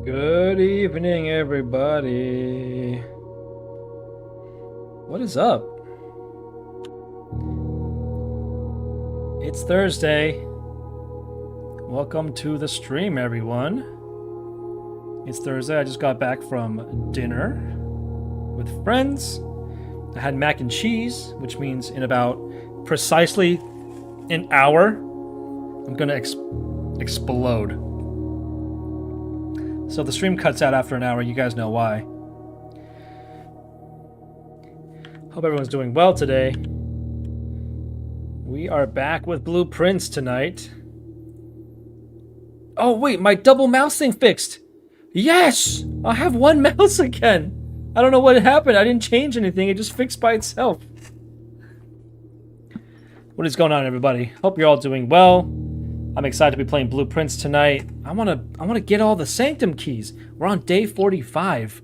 Good evening, everybody. What is up? It's Thursday. Welcome to the stream, everyone. It's Thursday. I just got back from dinner with friends. I had mac and cheese, which means in about precisely an hour, I'm gonna explode. So if the stream cuts out after an hour, you guys know why. Hope everyone's doing well today. We are back with blueprints tonight. Oh wait, my double mouse thing fixed. Yes! I have one mouse again. I don't know what happened. I didn't change anything. It just fixed by itself. What is going on, everybody? Hope you're all doing well. I'm excited to be playing blueprints tonight. I wanna get all the sanctum keys. We're on day 45.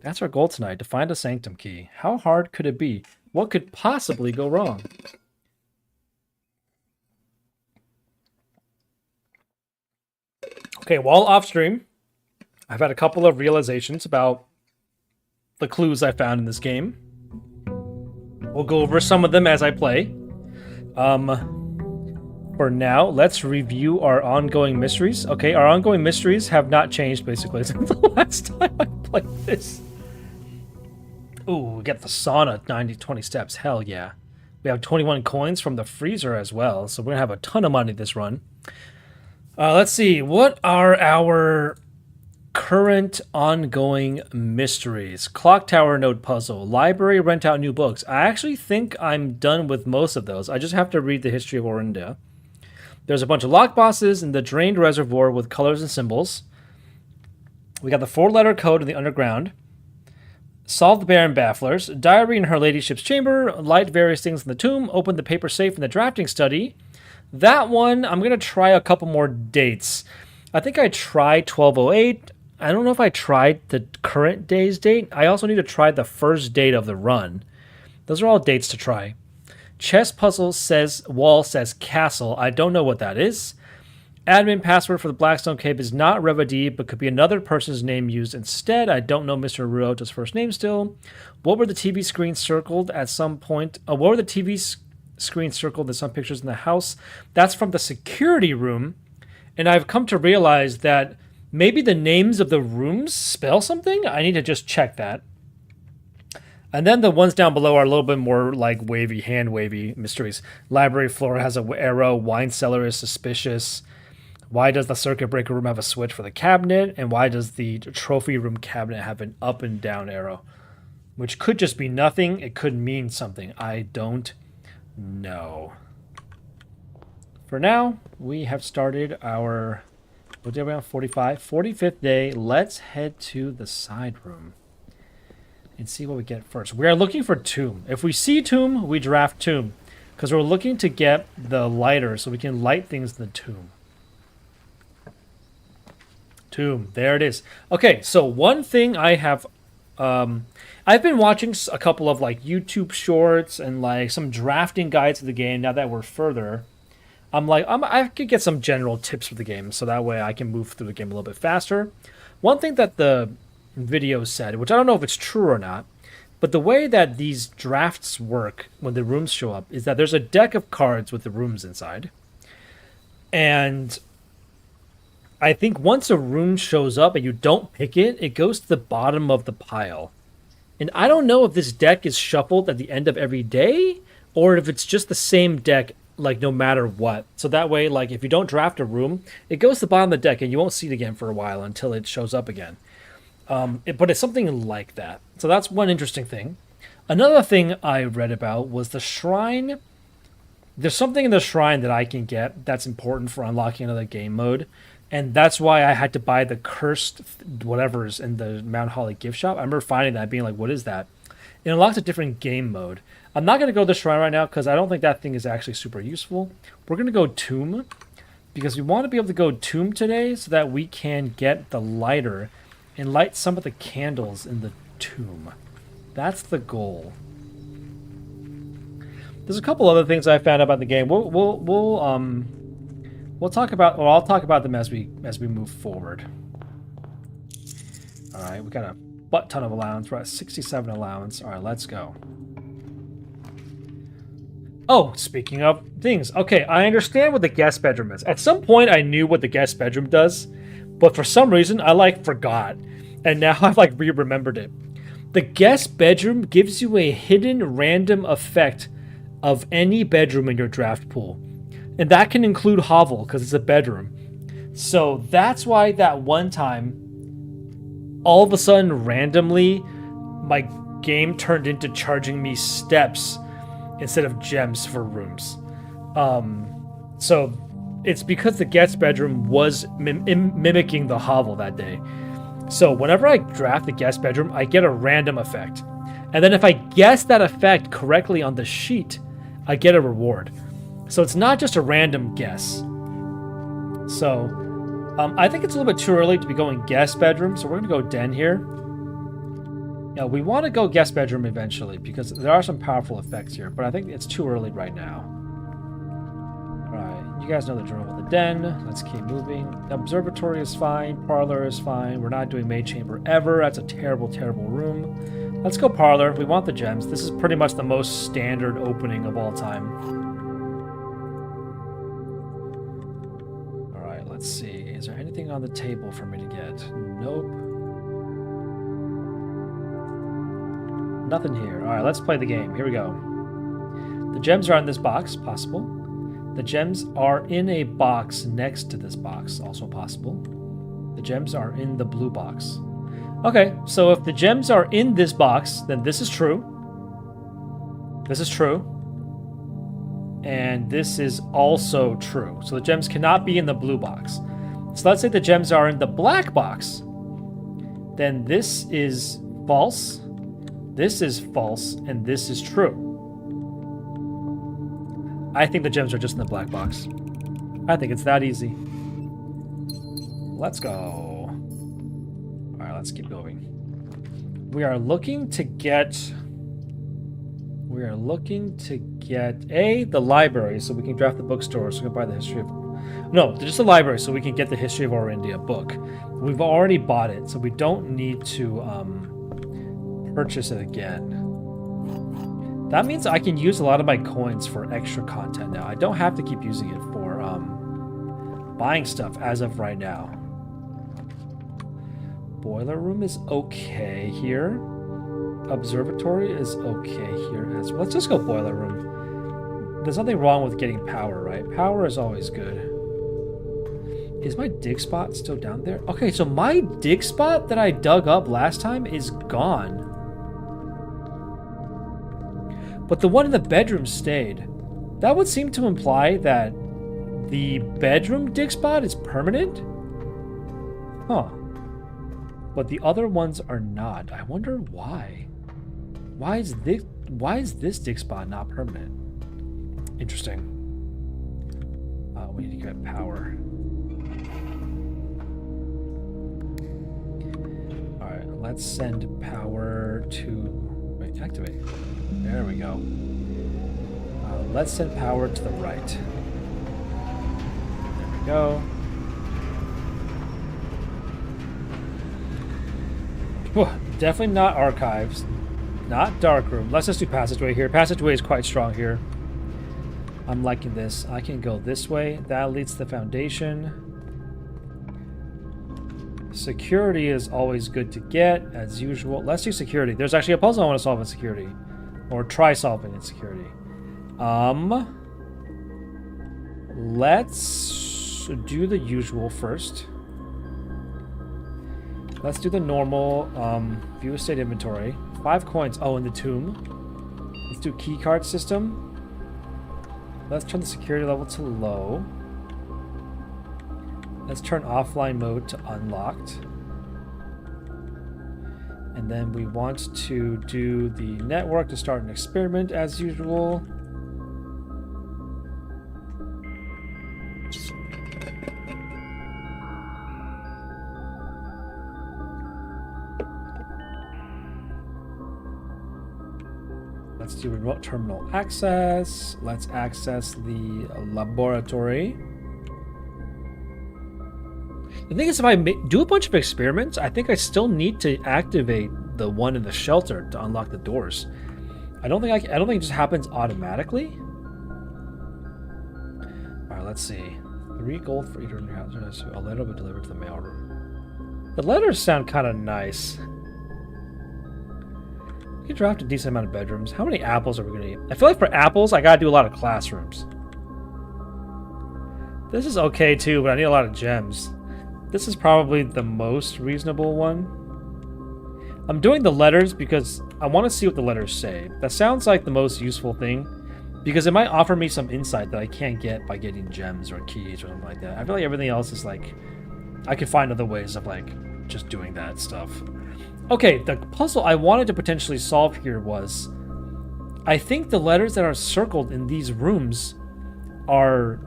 That's our goal tonight, to find a sanctum key. How hard could it be? What could possibly go wrong? Okay, while off stream, I've had a couple of realizations about the clues I found in this game. We'll go over some of them as I play. For now, let's review our ongoing mysteries. Okay, our ongoing mysteries have not changed, basically, since the last time I played this. Ooh, we get the sauna, 20 steps. Hell yeah. We have 21 coins from the freezer as well, so we're going to have a ton of money this run. Let's see. What are our current ongoing mysteries? Clock tower node puzzle. Library rent out new books. I actually think I'm done with most of those. I just have to read the history of Orinda. There's a bunch of lock bosses in the drained reservoir with colors and symbols. We got the 4-letter code in the underground. Solve the Baron Bafflers. Diary in her ladyship's chamber. Light various things in the tomb. Open the paper safe in the drafting study. That one, I'm going to try a couple more dates. I think I tried 1208. I don't know if I tried the current day's date. I also need to try the first date of the run. Those are all dates to try. Chess puzzle says wall says castle. I don't know what that is. Admin password for the Blackstone Cave is not Revadi, but could be another person's name used instead. I don't know Mr. Ruota's first name still. What were the TV screens circled at some point? What were the TV screens circled in some pictures in the house? That's from the security room. And I've come to realize that maybe the names of the rooms spell something. I need to just check that. And then the ones down below are a little bit more like wavy, hand-wavy mysteries. Library floor has an arrow. Wine cellar is suspicious. Why does the circuit breaker room have a switch for the cabinet? And why does the trophy room cabinet have an up and down arrow? Which could just be nothing. It could mean something. I don't know. For now, we have started our... What did we have? 45th day. Let's head to the side room and see what we get first. We are looking for tomb. If we see tomb, we draft tomb, because we're looking to get the lighter so we can light things in the tomb. Tomb, there it is. Okay, so one thing I have, I've been watching a couple of like YouTube shorts and like some drafting guides of the game. Now that we're further, I could get some general tips for the game, so that way I can move through the game a little bit faster. One thing that the video said, which I don't know if it's true or not, but the way that these drafts work when the rooms show up is that there's a deck of cards with the rooms inside. And I think once a room shows up and you don't pick it, it goes to the bottom of the pile. And I don't know if this deck is shuffled at the end of every day or if it's just the same deck like no matter what. So that way, like if you don't draft a room, it goes to the bottom of the deck and you won't see it again for a while until it shows up again. But it's something like that. So that's one interesting thing. Another thing I read about was the shrine. There's something in the shrine that I can get that's important for unlocking another game mode. And that's why I had to buy the cursed whatever's in the Mount Holly gift shop. I remember finding that, being like, what is that? It unlocks a different game mode. I'm not going to go to the shrine right now because I don't think that thing is actually super useful. We're going to go tomb because we want to be able to go tomb today so that we can get the lighter and light some of the candles in the tomb. That's the goal. There's a couple other things I found about the game. We'll talk about, or I'll talk about them as we move forward. All right, we got a butt ton of allowance. We're at 67 allowance. All right, let's go. Oh, speaking of things. Okay, I understand what the guest bedroom is. At some point, I knew what the guest bedroom does, but for some reason, I, like, forgot. And now I've, like, re-remembered it. The guest bedroom gives you a hidden random effect of any bedroom in your draft pool. And that can include hovel, because it's a bedroom. So that's why that one time, all of a sudden, randomly, my game turned into charging me steps instead of gems for rooms. So it's because the guest bedroom was mimicking the hovel that day. So whenever I draft the guest bedroom, I get a random effect. And then if I guess that effect correctly on the sheet, I get a reward. So it's not just a random guess. So I think it's a little bit too early to be going guest bedroom, so we're going to go den here. Yeah, we want to go guest bedroom eventually because there are some powerful effects here, but I think it's too early right now. Alright, you guys know the drill with the den. Let's keep moving. The observatory is fine. Parlor is fine. We're not doing maid chamber ever. That's a terrible, terrible room. Let's go parlor. We want the gems. This is pretty much the most standard opening of all time. Alright, let's see. Is there anything on the table for me to get? Nope. Nothing here. Alright, let's play the game. Here we go. The gems are in this box. Possible. The gems are in a box next to this box. Also possible. The gems are in the blue box. Okay, so if the gems are in this box, then this is true. This is true. And this is also true. So the gems cannot be in the blue box. So let's say the gems are in the black box. Then this is false. This is false, and this is true. I think the gems are just in the black box. I think it's that easy. Let's go. All right, let's keep going. We are looking to get the library so we can draft the bookstore so we can buy the history of... No, just the library so we can get the history of Orindia book. We've already bought it, so we don't need to... purchase it again. That means I can use a lot of my coins for extra content now. I don't have to keep using it for buying stuff as of right now. Boiler room is okay here. Observatory is okay here as well. Let's just go boiler room. There's nothing wrong with getting power, right? Power is always good. Is my dig spot still down there? Okay, so my dig spot that I dug up last time is gone. But the one in the bedroom stayed. That would seem to imply that the bedroom dig spot is permanent? Huh. But the other ones are not. I wonder why. Why is this dig spot not permanent? Interesting. We need to get power. Alright, let's send power to... Wait, activate. There we go. Let's send power to the right. There we go. Whew, definitely not archives. Not darkroom. Let's just do passageway here. Passageway is quite strong here. I'm liking this. I can go this way. That leads to the foundation. Security is always good to get, as usual. Let's do security. There's actually a puzzle I want to solve in security. Or try solving in security. Let's do the usual first. Let's do the normal view estate inventory. 5 coins. Oh, in the tomb. Let's do keycard system. Let's turn the security level to low. Let's turn offline mode to unlocked. And then we want to do the network to start an experiment as usual. Let's do remote terminal access. Let's access the laboratory. The thing is, if I do a bunch of experiments, I think I still need to activate the one in the shelter to unlock the doors. I don't think it just happens automatically. All right, let's see. 3 gold for each in your house. A letter will be delivered to the mailroom. The letters sound kind of nice. We can draft a decent amount of bedrooms. How many apples are we gonna eat? I feel like for apples, I gotta do a lot of classrooms. This is okay too, but I need a lot of gems. This is probably the most reasonable one. I'm doing the letters because I want to see what the letters say. That sounds like the most useful thing, because it might offer me some insight that I can't get by getting gems or keys or something like that. I feel like everything else is like, I can find other ways of like just doing that stuff. Okay, the puzzle I wanted to potentially solve here was, I think the letters that are circled in these rooms are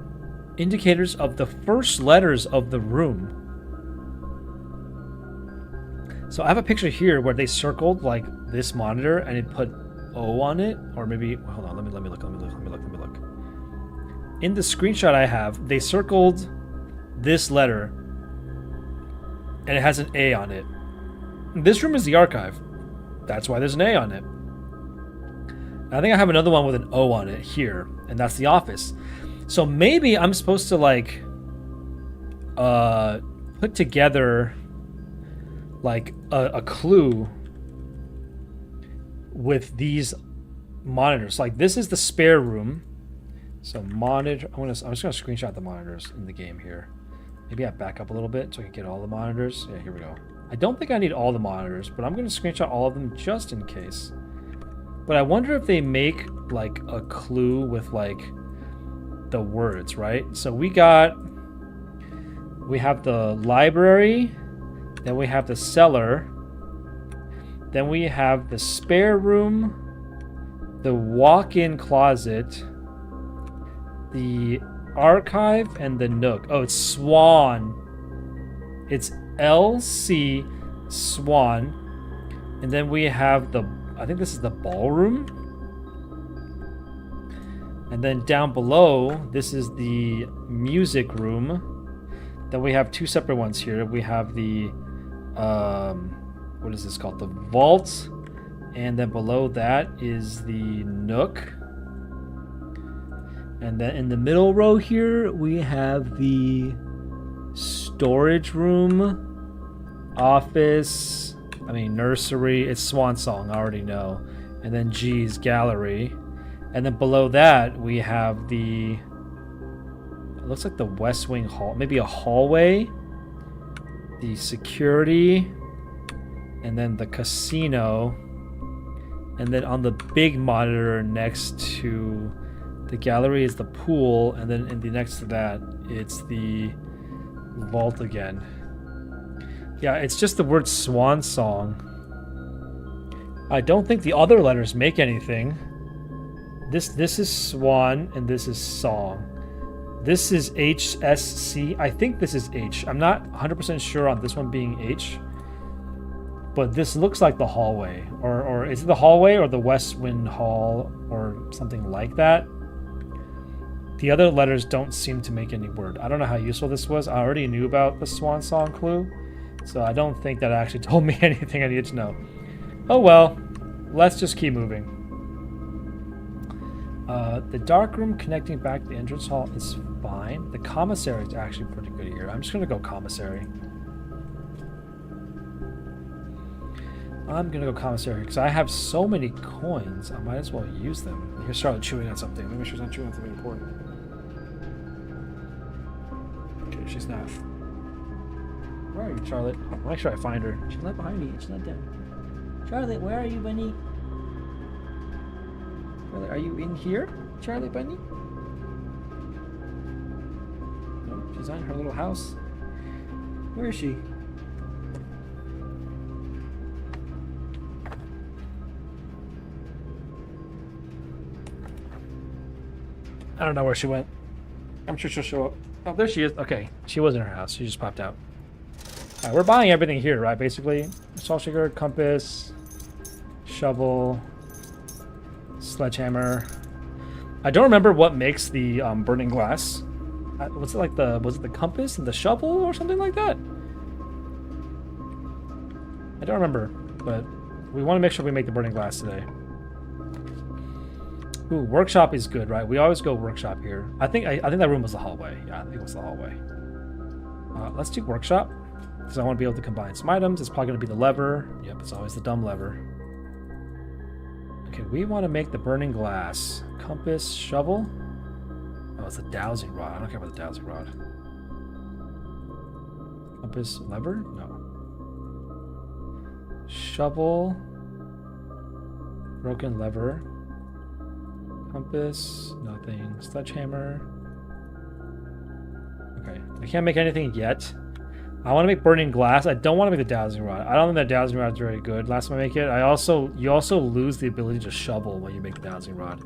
indicators of the first letters of the room. So I have a picture here where they circled like this monitor and it put O on it, or maybe, hold on, let me look. In the screenshot I have, they circled this letter and it has an A on it. This room is the archive. That's why there's an A on it. I think I have another one with an O on it here, and that's the office. So maybe I'm supposed to like put together like a clue with these monitors. Like this is the spare room. So monitor, I'm just gonna screenshot the monitors in the game here. Maybe I back up a little bit so I can get all the monitors. Yeah, here we go. I don't think I need all the monitors, but I'm going to screenshot all of them just in case. But I wonder if they make like a clue with like the words, right? So we have the library, then we have the cellar, then we have the spare room, the walk-in closet, the archive, and the nook. Oh, it's Swan. It's LC Swan. And then we have the, I think this is the ballroom. And then down below, this is the music room. Then we have 2 separate ones here. We have the, what is this called? The vault. And then below that is the nook. And then in the middle row here, we have the storage room, office, nursery. It's Swan Song, I already know. And then G's gallery. And then below that, we have the, it looks like the West Wing hall, maybe a hallway, the security, and then the casino. And then on the big monitor next to the gallery is the pool, and then in the next to that, it's the vault again. Yeah, it's just the word Swan Song. I don't think the other letters make anything. This is Swan, and this is Song. This is HSC. I think this is H. I'm not 100% sure on this one being H. But this looks like the hallway. Or is it the hallway or the West Wind Hall or something like that? The other letters don't seem to make any word. I don't know how useful this was. I already knew about the Swan Song clue, so I don't think that actually told me anything I needed to know. Oh well, let's just keep moving. The dark room connecting back to the entrance hall is fine. The commissary is actually pretty good here. I'm just gonna go commissary. I'm gonna go commissary because I have so many coins. I might as well use them. Here's Charlotte chewing on something. Let me make sure she's not chewing on something important. Okay, she's not. Where are you, Charlotte? I'll make sure I find her. She's not behind me. She's not dead. Charlotte, where are you, bunny? Charlotte, are you in here, Charlotte bunny? No, she's on her little house. Where is she? I don't know where she went. I'm sure she'll show up. Oh, there she is. Okay, she was in her house. She just popped out. All right, we're buying everything here, right? Basically, salt shaker, compass, shovel, sledgehammer. I don't remember what makes the burning glass. Was it like was it the compass and the shovel or something like that? I don't remember, but we want to make sure we make the burning glass today. Ooh, workshop is good, right? We always go workshop here. I think that room was the hallway. Yeah, I think it was the hallway. Let's do workshop, because I want to be able to combine some items. It's probably going to be the lever. Yep, it's always the dumb lever. Okay, we want to make the burning glass. Compass, shovel. Oh, it's a dowsing rod. I don't care about the dowsing rod. Compass, lever? No. Shovel. Broken lever. Compass, nothing. Sledgehammer. Okay, I can't make anything yet. I want to make burning glass. I don't want to make the dowsing rod. I don't think that dowsing rod is very good. Last time I make it, you also lose the ability to shovel when you make the dowsing rod.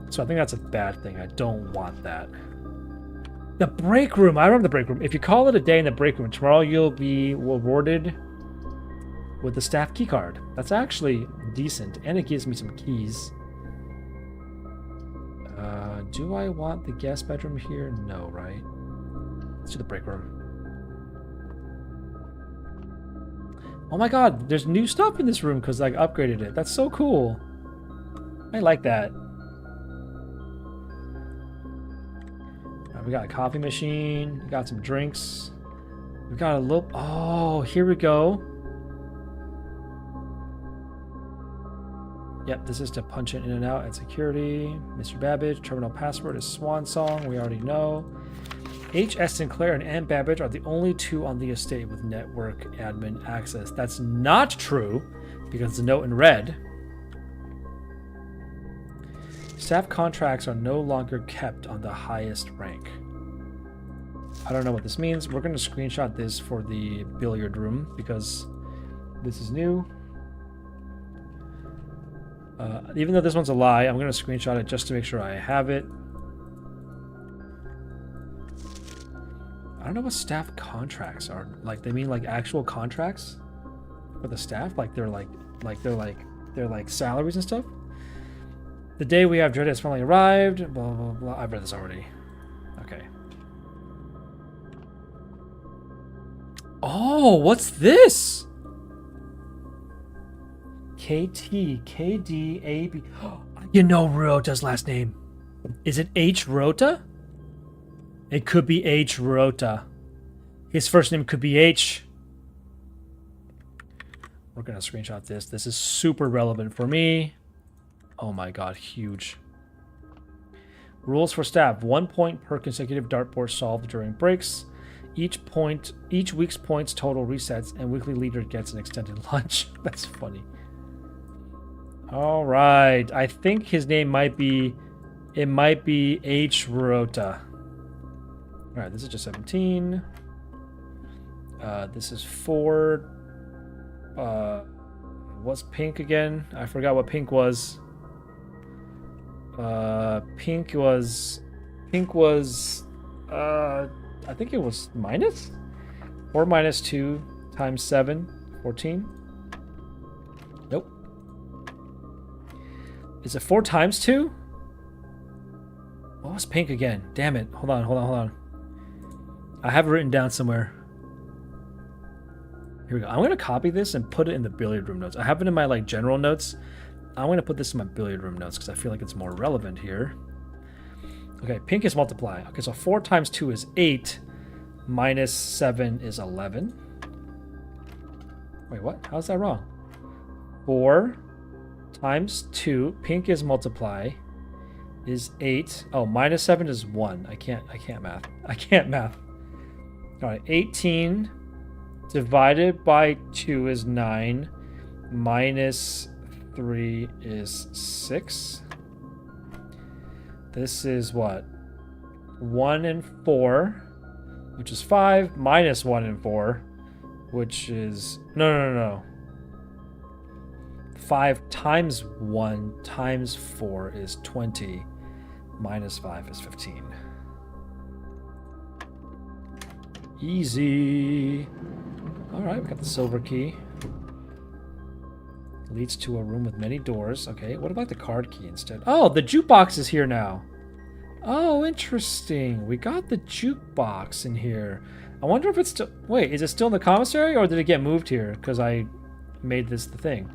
So I think that's a bad thing. I don't want that. The break room. I remember the break room. If you call it a day in the break room, tomorrow you'll be rewarded with the staff key card. That's actually decent, and it gives me some keys. Do I want the guest bedroom here? No, right? Let's do the break room. Oh my god, there's new stuff in this room because I upgraded it. That's so cool. I like that. Right, we got a coffee machine. We got some drinks. We got a little... Oh, here we go. Yep, this is to punch it in and out at security. Mr. Babbage, terminal password is Swan Song. We already know. H.S. Sinclair and Ann Babbage are the only two on the estate with network admin access. That's not true, because the note in red. Staff contracts are no longer kept on the highest rank. I don't know what this means. We're going to screenshot this for the billiard room, because this is new. Even though this one's a lie, I'm going to screenshot it just to make sure I have it. I don't know what staff contracts are. Like, they mean like actual contracts for the staff? Like they're salaries and stuff? The day we have dread has finally arrived. Blah, blah, blah. I've read this already. Okay. Oh, what's this? KT, KD, AB. You know Rota's last name. Is it H. Rota? It could be H. Rota. His first name could be H. We're going to screenshot this. This is super relevant for me. Oh my god, huge. Rules for staff. 1 point per consecutive dartboard solved during breaks. Each week's points total resets, and weekly leader gets an extended lunch. That's funny. All right. I think his name might be... It might be H. Rota. All right, this is just 17. This is 4. What's pink again? I forgot what pink was. Pink was... I think it was minus? 4 minus 2 times 7, 14. Nope. Is it 4 times 2? What was pink again? Damn it. Hold on. I have it written down somewhere. Here we go. I'm going to copy this and put it in the billiard room notes. I have it in my like general notes. I'm going to put this in my billiard room notes because I feel like it's more relevant here. Okay, pink is multiply. Okay, so 4 times 2 is 8. Minus 7 is 11. Wait, what? How's that wrong? 4 times 2. Pink is multiply. Is 8. Oh, minus 7 is 1. I can't math. I can't math. All right, 18 divided by 2 is 9. Minus 3 is 6. This is what? 1 and 4, which is 5, minus 1 and 4, which is... No. 5 times 1 times 4 is 20. Minus 5 is 15. Easy. All right, we got the silver key. Leads to a room with many doors. Okay, what about the card key instead? Oh, the jukebox is here now. Oh, interesting. We got the jukebox in here. I wonder if it's still... Wait, is it still in the commissary or did it get moved here? Because I made this the thing.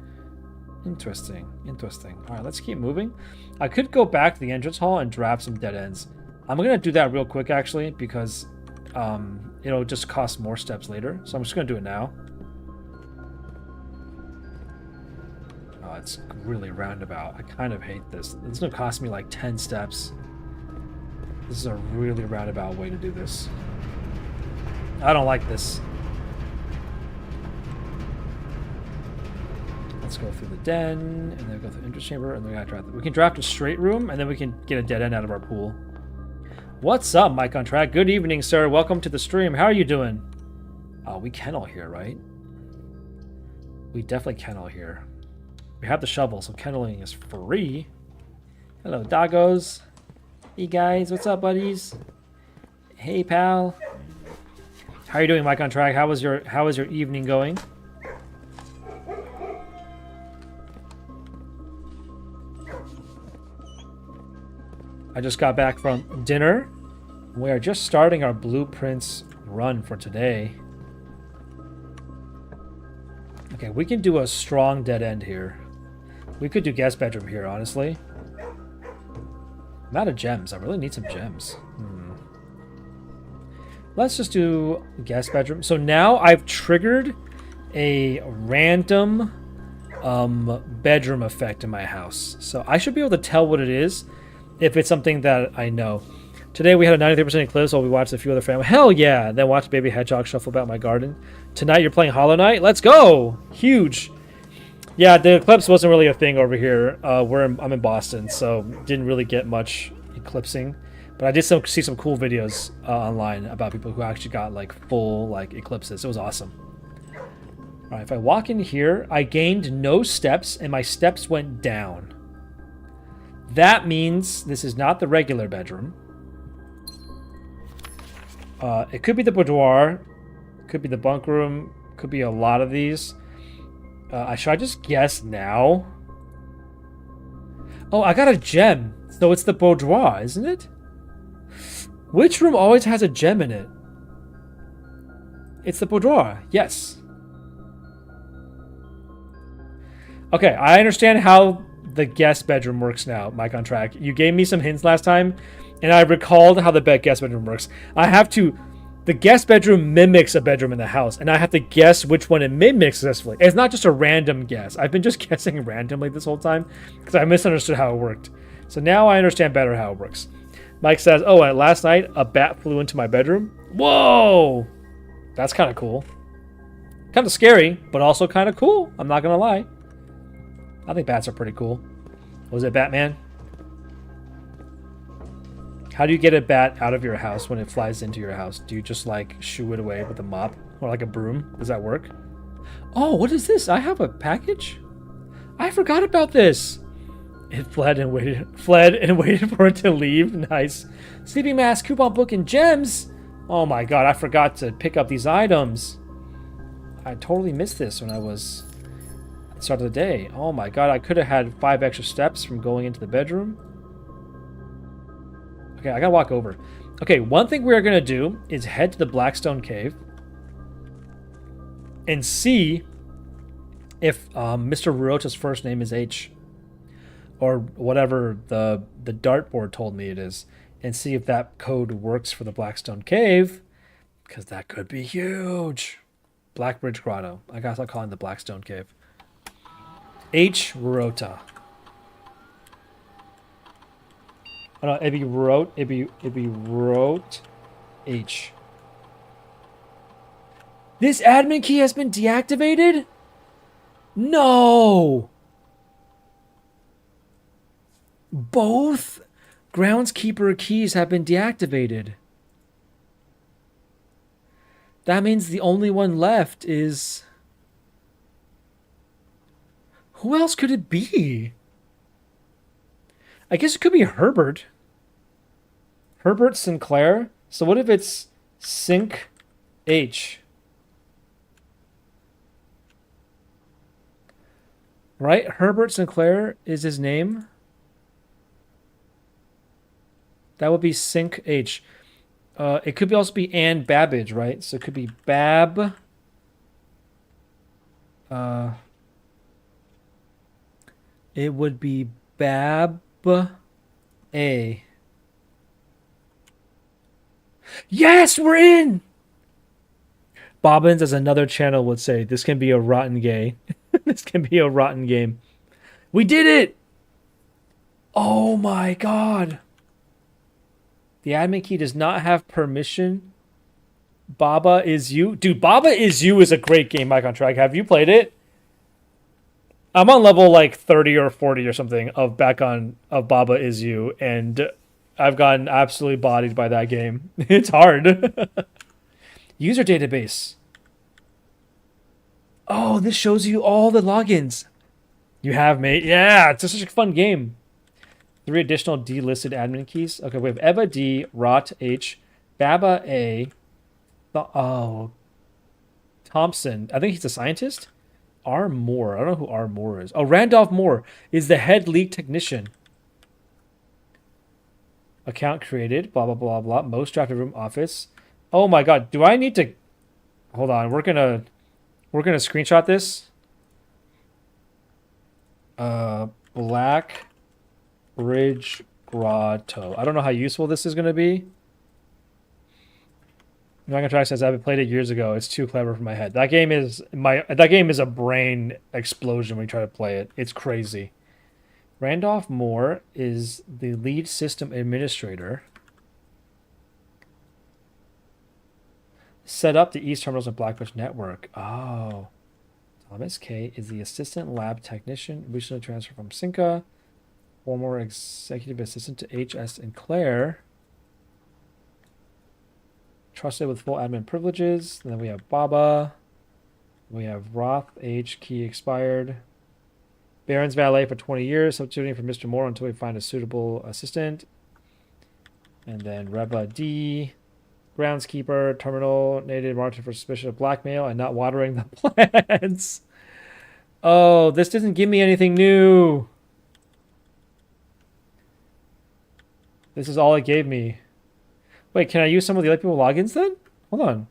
Interesting. Interesting. All right, let's keep moving. I could go back to the entrance hall and draft some dead ends. I'm going to do that real quick, actually, because it'll just cost more steps later. So I'm just going to do it now. Oh, it's really roundabout. I kind of hate this. This is going to cost me like 10 steps. This is a really roundabout way to do this. I don't like this. Let's go through the den, and then go through the entrance chamber, and then we gotta draft. We can draft a straight room, and then we can get a dead end out of our pool. What's up, Mike on Track? Good evening, sir. Welcome to the stream. How are you doing? We can all hear, right? We definitely can all hear. We have the shovel, so kenneling is free. Hello, doggos. Hey guys, what's up, buddies? Hey, pal. How are you doing, Mike on Track? How is your evening going? I just got back from dinner. We are just starting our blueprints run for today. Okay, we can do a strong dead end here. We could do guest bedroom here, honestly. I'm out of gems. I really need some gems. Let's just do guest bedroom. So now I've triggered a random bedroom effect in my house. So I should be able to tell what it is if it's something that I know. Today we had a 93% eclipse while we watched a few other family. Hell yeah! Then watched Baby Hedgehog shuffle about my garden. Tonight you're playing Hollow Knight? Let's go! Huge! Yeah, the eclipse wasn't really a thing over here. I'm in Boston, so didn't really get much eclipsing. But I did see some cool videos online about people who actually got like full like eclipses. It was awesome. All right, if I walk in here, I gained no steps and my steps went down. That means this is not the regular bedroom. It could be the boudoir, could be the bunk room, could be a lot of these. Should I just guess now? Oh, I got a gem. So it's the boudoir, isn't it? Which room always has a gem in it? It's the boudoir, yes. Okay, I understand how the guest bedroom works now, Mike on Track. You gave me some hints last time, and I recalled how the guest bedroom works. The guest bedroom mimics a bedroom in the house, and I have to guess which one it mimics successfully. It's not just a random guess. I've been just guessing randomly this whole time because I misunderstood how it worked. So now I understand better how it works. Mike says, oh, and last night a bat flew into my bedroom. Whoa! That's kind of cool. Kind of scary, but also kind of cool. I'm not going to lie. I think bats are pretty cool. Was it Batman? How do you get a bat out of your house when it flies into your house? Do you just like shoo it away with a mop or like a broom? Does that work? Oh, what is this? I have a package? I forgot about this. It fled and waited for it to leave. Nice. Sleeping mask, coupon book, and gems. Oh my god, I forgot to pick up these items. I totally missed this when I was at the start of the day. Oh my god, I could have had 5 extra steps from going into the bedroom. Okay, I gotta walk over. Okay, one thing we're gonna do is head to the Blackstone Cave and see if Mr. Rurota's first name is H, or whatever the dartboard told me it is, and see if that code works for the Blackstone Cave, because that could be huge. Blackbridge Grotto. I gotta start calling it the Blackstone Cave. H. Rurota. Oh no, it'd be wrote H. This admin key has been deactivated? No! Both groundskeeper keys have been deactivated. That means the only one left is... Who else could it be? I guess it could be Herbert. Herbert Sinclair? So what if it's Sync H? Right? Herbert Sinclair is his name. That would be Sync H. It could also be Ann Babbage, right? So it could be Bab. It would be Bab A. Yes, we're in! Bobbins, as another channel would say, this can be a rotten game. This can be a rotten game. We did it! Oh my god. The admin key does not have permission. Baba Is You. Dude, Baba Is You is a great game, Mike on Track. Have you played it? I'm on level like 30 or 40 or something of Baba Is You, and I've gotten absolutely bodied by that game. It's hard. User database. Oh, this shows you all the logins. You have, mate. Yeah, it's just such a fun game. 3 additional delisted admin keys. Okay, we have Eva D, Rot H, Baba A. Oh, Thompson. I think he's a scientist. R. Moore. I don't know who R. Moore is. Oh, Randolph Moore is the head lead technician. Account created. Blah, blah, blah, blah. Most drafted room office. Oh my god. Do I need to... Hold on. We're gonna screenshot this. Black Bridge Grotto. I don't know how useful this is going to be. I'm not gonna try since I've played it years ago. It's too clever for my head. That game is a brain explosion when you try to play it. It's crazy. Randolph Moore is the lead system administrator. Set up the East Terminals and Blackbridge network. Oh. Thomas K is the assistant lab technician, recently transferred from Cinca. Former executive assistant to HS and Claire. Trusted with full admin privileges. And then we have Baba. We have Roth H. Key expired. Baron's valet for 20 years, substituting for Mr. Moore until we find a suitable assistant. And then Reba D. Groundskeeper, terminal, native marked for suspicion of blackmail and not watering the plants. Oh, this doesn't give me anything new. This is all it gave me. Wait, can I use some of the other people logins then? Hold on.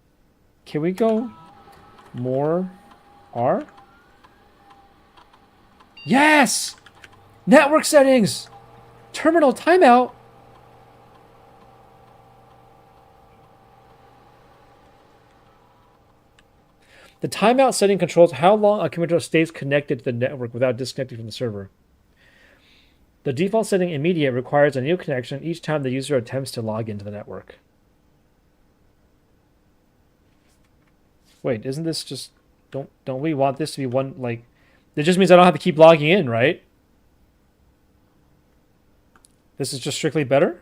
Can we go more R? Yes! Network settings! Terminal timeout! The timeout setting controls how long a computer stays connected to the network without disconnecting from the server. The default setting immediate requires a new connection each time the user attempts to log into the network. Wait, isn't this just... Don't we want this to be one, like... It just means I don't have to keep logging in, right? This is just strictly better?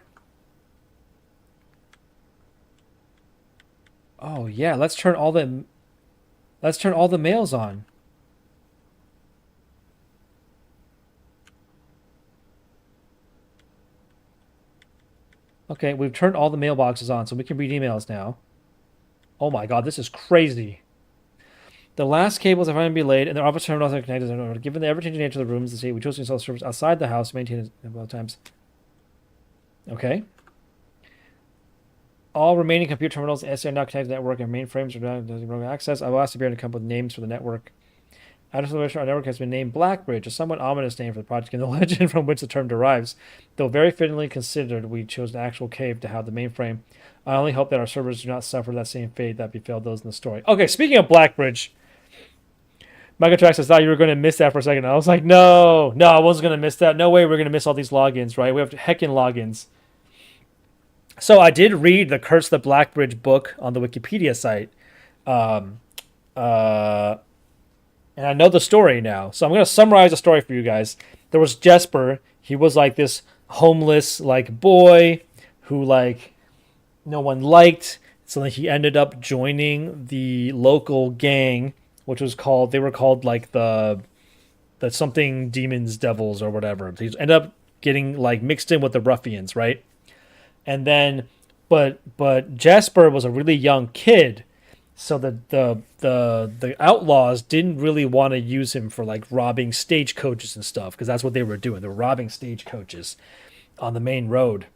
Oh, yeah, let's turn all the mails on. Okay, we've turned all the mailboxes on, so we can read emails now. Oh my god, this is crazy. The last cables have finally been laid, and their office terminals are connected. Given the ever-changing nature of the rooms, we chose to install servers outside the house to maintain it at all times. Okay. All remaining computer terminals are now connected to the network, and mainframes are not access. I will ask the Baron to come up with names for the network. After celebration, our network has been named Blackbridge, a somewhat ominous name for the project and the legend from which the term derives. Though very fittingly considered, we chose an actual cave to have the mainframe. I only hope that our servers do not suffer that same fate that befell those in the story. Okay, speaking of Blackbridge, Michael Trax, I thought you were going to miss that for a second. I was like, no, I wasn't going to miss that. No way we're going to miss all these logins, right? We have heckin' logins. So I did read the Curse of the Blackbridge book on the Wikipedia site. And I know the story now. So I'm going to summarize the story for you guys. There was Jesper. He was like this homeless like boy who like no one liked. So then he ended up joining the local gang, which was called, they were called like the something demons, devils or whatever. He ended up getting like mixed in with the ruffians, right? And then, but Jasper was a really young kid, so the outlaws didn't really want to use him for like robbing stagecoaches and stuff, because that's what they were doing. They were robbing stagecoaches on the main road.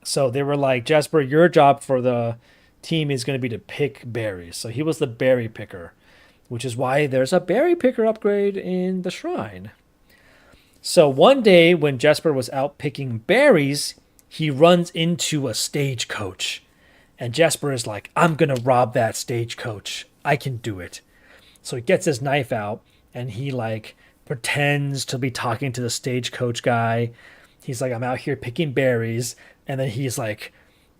So they were like, Jasper, your job for the team is going to be to pick berries. So he was the berry picker, which is why there's a berry picker upgrade in the shrine. So one day when Jesper was out picking berries, he runs into a stagecoach. And Jesper is like, I'm going to rob that stagecoach. I can do it. So he gets his knife out and he like pretends to be talking to the stagecoach guy. He's like, I'm out here picking berries. And then he's like,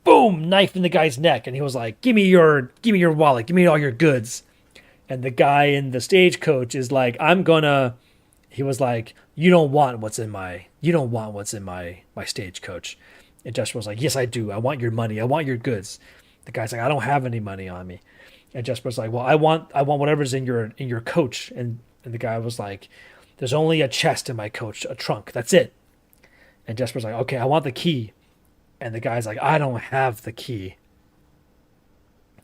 boom, knife in the guy's neck. And he was like, give me your wallet. Give me all your goods. And the guy in the stagecoach is like, he was like, you don't want what's in my stagecoach. And Jesper was like, yes, I do. I want your money. I want your goods. The guy's like, I don't have any money on me. And Jesper's like, well, I want whatever's in your coach. And the guy was like, there's only a chest in my coach, a trunk. That's it. And Jesper's like, okay, I want the key. And the guy's like, I don't have the key.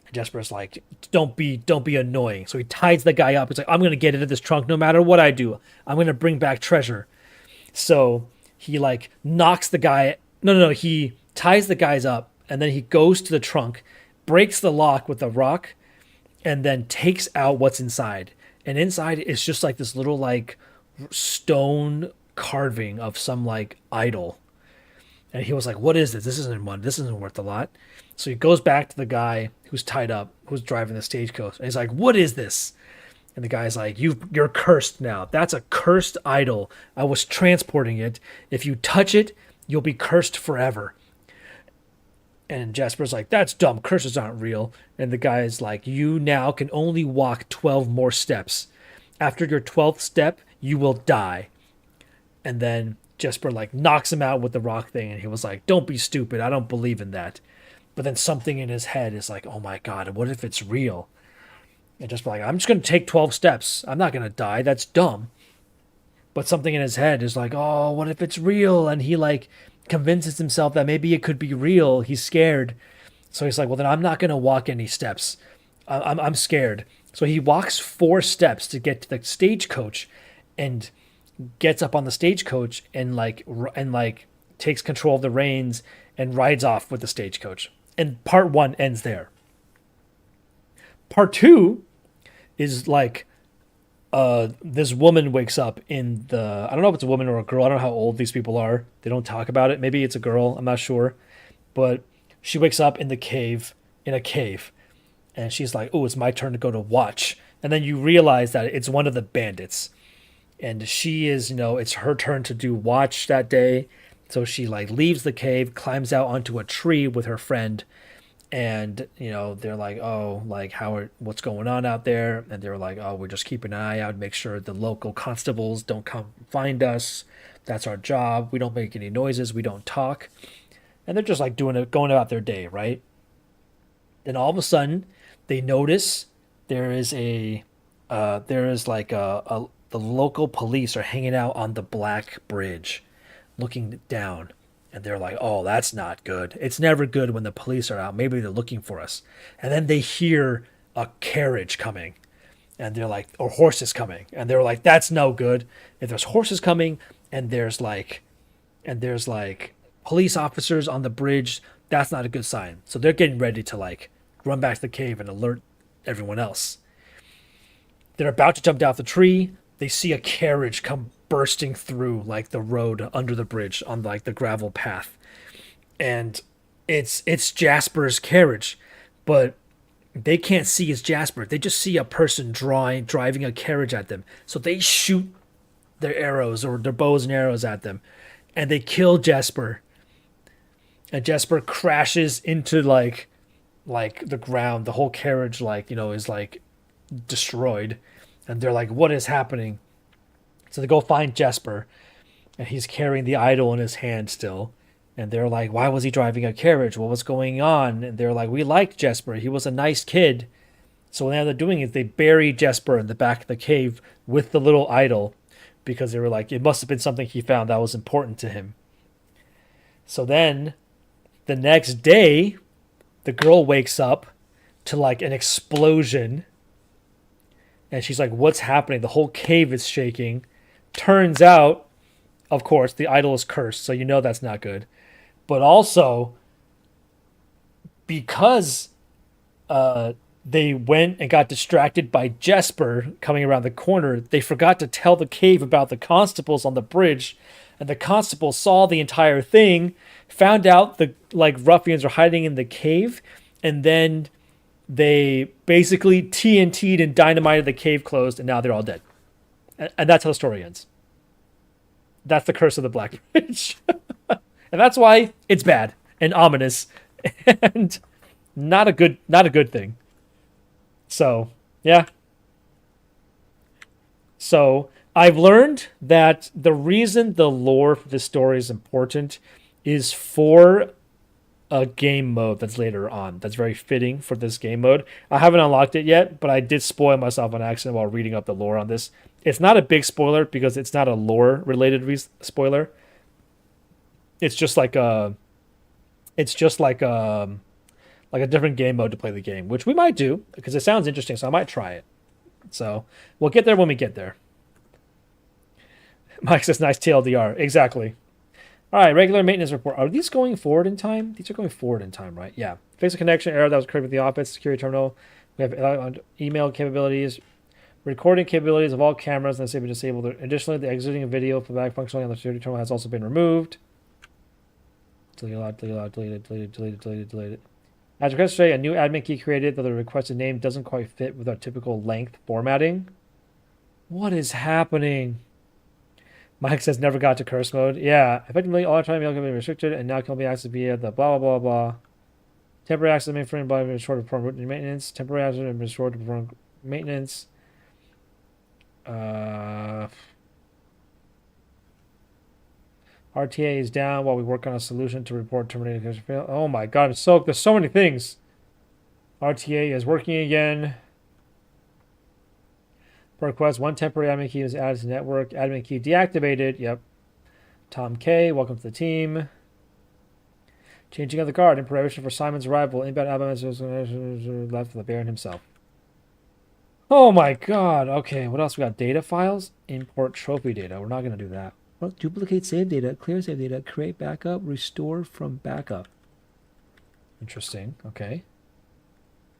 And Jesper's like, don't be annoying. So he ties the guy up. He's like, I'm gonna get into this trunk no matter what I do. I'm gonna bring back treasure. So he like knocks the guy. No. He ties the guys up, and then he goes to the trunk, breaks the lock with a rock, and then takes out what's inside. And inside is just like this little like stone carving of some like idol. And he was like, what is this? This isn't money. This isn't worth a lot. So he goes back to the guy who's tied up, who's driving the stagecoach. And he's like, what is this? And the guy's like, you're cursed now. That's a cursed idol. I was transporting it. If you touch it, you'll be cursed forever. And Jasper's like, that's dumb. Curses aren't real. And the guy is like, you now can only walk 12 more steps. After your 12th step, you will die. And then Jesper like knocks him out with the rock thing. And he was like, don't be stupid. I don't believe in that. But then something in his head is like, oh my God, what if it's real? And Jesper like, I'm just going to take 12 steps. I'm not going to die. That's dumb. But something in his head is like, oh, what if it's real? And he like convinces himself that maybe it could be real. He's scared. So he's like, well, then I'm not going to walk any steps. I'm scared. So he walks 4 steps to get to the stagecoach and gets up on the stagecoach and takes control of the reins and rides off with the stagecoach. And part 1 ends there. Part 2 is like this woman wakes up in the, I don't know if it's a woman or a girl. I don't know how old these people are. They don't talk about it. Maybe it's a girl. I'm not sure. But she wakes up in a cave. And she's like, oh, it's my turn to go to watch. And then you realize that it's one of the bandits. And she is, it's her turn to do watch that day. So she like leaves the cave, climbs out onto a tree with her friend. And, they're like, oh, like, what's going on out there? And they're like, oh, we're just keeping an eye out, make sure the local constables don't come find us. That's our job. We don't make any noises. We don't talk. And they're just like going about their day, right? Then all of a sudden, they notice the local police are hanging out on the Black Bridge, looking down. And they're like, oh, that's not good. It's never good when the police are out. Maybe they're looking for us. And then they hear a carriage coming. And they're like, or horses coming. And they're like, that's no good. If there's horses coming and there's like police officers on the bridge, that's not a good sign. So they're getting ready to like run back to the cave and alert everyone else. They're about to jump down the tree. They see a carriage come bursting through like the road under the bridge on like the gravel path, and it's Jasper's carriage, but they can't see it's Jasper. They just see a person driving a carriage at them, so they shoot their arrows or their bows and arrows at them, and they kill Jasper. And Jasper crashes into like the ground. The whole carriage is like destroyed, and they're like, what is happening? So they go find Jesper, and he's carrying the idol in his hand still. And they're like, why was he driving a carriage? What was going on? And they're like, we liked Jesper. He was a nice kid. So now they're doing is they bury Jesper in the back of the cave with the little idol, because they were like, it must have been something he found that was important to him. So then the next day, the girl wakes up to like an explosion. And she's like, what's happening? The whole cave is shaking. Turns out, of course, the idol is cursed, so that's not good. But also, because they went and got distracted by Jesper coming around the corner, they forgot to tell the cave about the constables on the bridge, and the constables saw the entire thing, found out the like ruffians are hiding in the cave, and then they basically TNT'd and dynamited the cave closed, and now they're all dead. And that's how the story ends. That's the curse of the Black Bridge. And that's why it's bad and ominous and not a good thing. So, yeah. So, I've learned that the reason the lore for this story is important is for a game mode that's later on. That's very fitting for this game mode. I haven't unlocked it yet, but I did spoil myself on accident while reading up the lore on this. It's not a big spoiler because it's not a lore related spoiler. It's just like a different game mode to play the game, which we might do because it sounds interesting, so I might try it. So we'll get there when we get there. Mike says, nice TLDR. Exactly. All right, regular maintenance report. Are these going forward in time? These are going forward in time, right? Yeah. Fix a connection error that was created with the office security terminal. We have email capabilities, recording capabilities of all cameras, and that's been disabled. Additionally, the exiting video playback functionality on the security terminal has also been removed. Delete it. As requested today, a new admin key created, though the requested name doesn't quite fit with our typical length formatting. What is happening? Mike says never got to curse mode. Yeah, effectively all time email can be restricted and now can be accessed via the blah blah blah blah. Temporary access mainframe by restored to perform routine maintenance. Temporary access and restored to perform maintenance. RTA is down while we work on a solution to report terminated connection fail. Oh my god, there's so many things. RTA is working again. Per request, one temporary admin key is added to network. Admin key deactivated. Yep. Tom K, welcome to the team. Changing of the guard in preparation for Simon's arrival. Inbound outbound left for the Baron himself. Oh my god. Okay, what else we got? Data files. Import trophy data. We're not going to do that. Well, duplicate save data, clear save data, create backup, restore from backup. Interesting. Okay.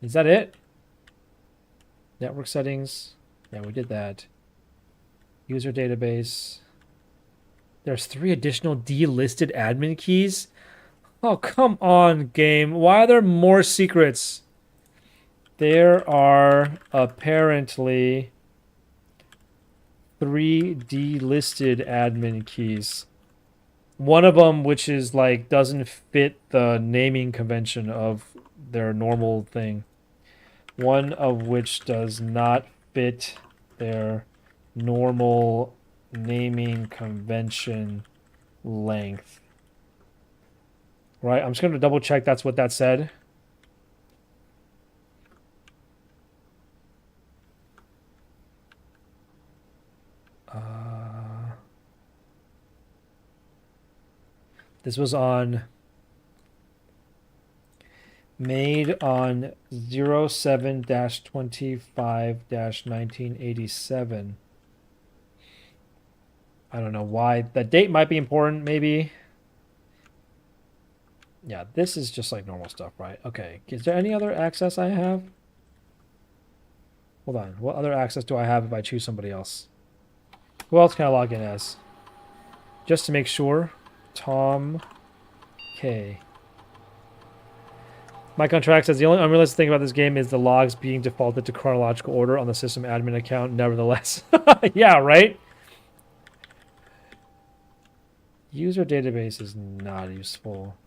Is that it? Network settings. Yeah, we did that. User database. There's 3 additional delisted admin keys. Oh, come on, game. Why are there more secrets? There are apparently 3 delisted admin keys. One of them, which is like doesn't fit the naming convention of their normal thing. One of which does not fit their normal naming convention length. Right, I'm just going to double check that's what that said. This was made on 07-25-1987. I don't know why. That date might be important, maybe. Yeah, this is just like normal stuff, right? Okay. Is there any other access I have? Hold on. What other access do I have if I choose somebody else? Who else can I log in as? Just to make sure. Tom K. Mike on Track says the only unrealistic thing about this game is the logs being defaulted to chronological order on the system admin account. Nevertheless. Yeah, right? User database is not useful.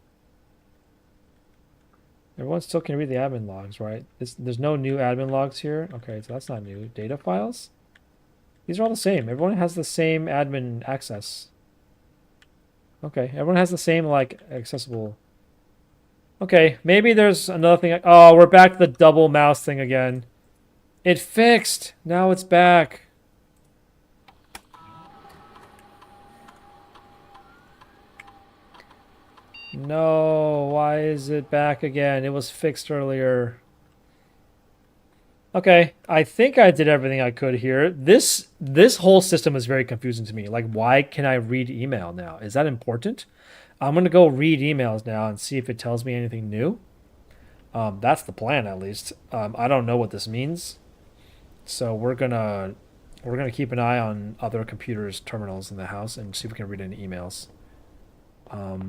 Everyone still can read the admin logs, right? There's no new admin logs here. Okay, so that's not new. Data files? These are all the same. Everyone has the same admin access. Okay, everyone has the same, like, accessible. Okay, maybe there's another thing. Oh, we're back to the double mouse thing again. It fixed. Now it's back. No, why is it back again? It was fixed earlier. Okay, I think I did everything I could here. This whole system is very confusing to me. Like, why can I read email now? Is that important? I'm going to go read emails now and see if it tells me anything new. That's the plan, at least. I don't know what this means, so we're gonna keep an eye on other computers' terminals in the house and see if we can read any emails. All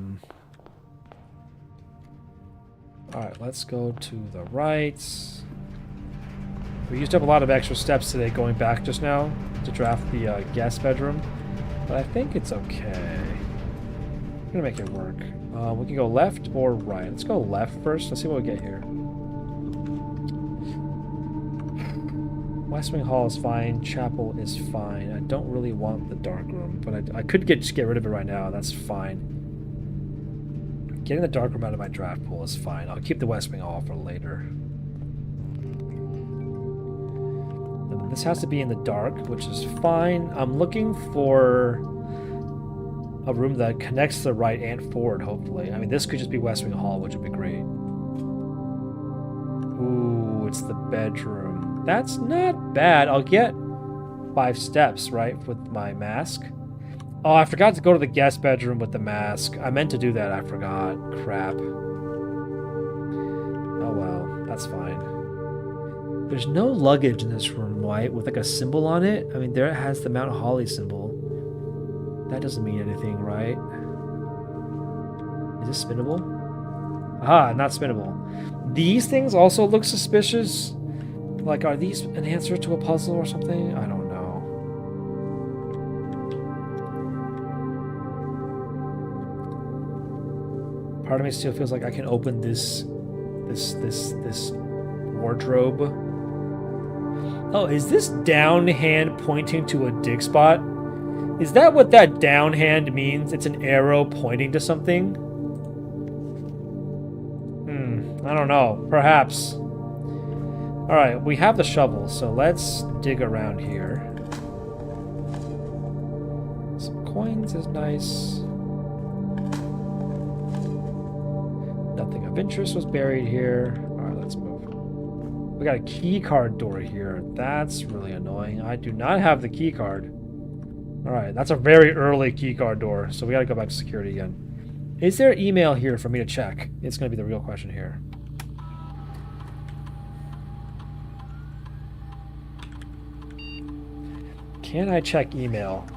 right, let's go to the right. We used up a lot of extra steps today going back just now to draft the guest bedroom, but I think it's okay. We're gonna make it work. We can go left or right. Let's go left first. Let's see what we get here. West Wing Hall is fine. Chapel is fine. I don't really want the dark room, but I could just get rid of it right now. That's fine. Getting the dark room out of my draft pool is fine. I'll keep the West Wing Hall for later. And this has to be in the dark, which is fine. I'm looking for a room that connects to the right and forward, hopefully. I mean, this could just be West Wing Hall, which would be great. Ooh, it's the bedroom. That's not bad. I'll get 5 steps, right, with my mask. Oh, I forgot to go to the guest bedroom with the mask. I meant to do that. I forgot. Crap. Oh, well. That's fine. There's no luggage in this room, right, with like a symbol on it. I mean, there it has the Mount Holly symbol. That doesn't mean anything, right? Is this spinnable? Ah, not spinnable. These things also look suspicious. Like, are these an answer to a puzzle or something? I don't know. Part of me still feels like I can open this wardrobe. Oh, is this down hand pointing to a dig spot? Is that what that down hand means? It's an arrow pointing to something? I don't know. Perhaps. Alright, we have the shovel, so let's dig around here. Some coins is nice. Nothing of interest was buried here. Alright, let's move. We got a key card door here. That's really annoying. I do not have the key card. Alright, that's a very early key card door, so we gotta go back to security again. Is there email here for me to check? It's gonna be the real question here. Can I check email?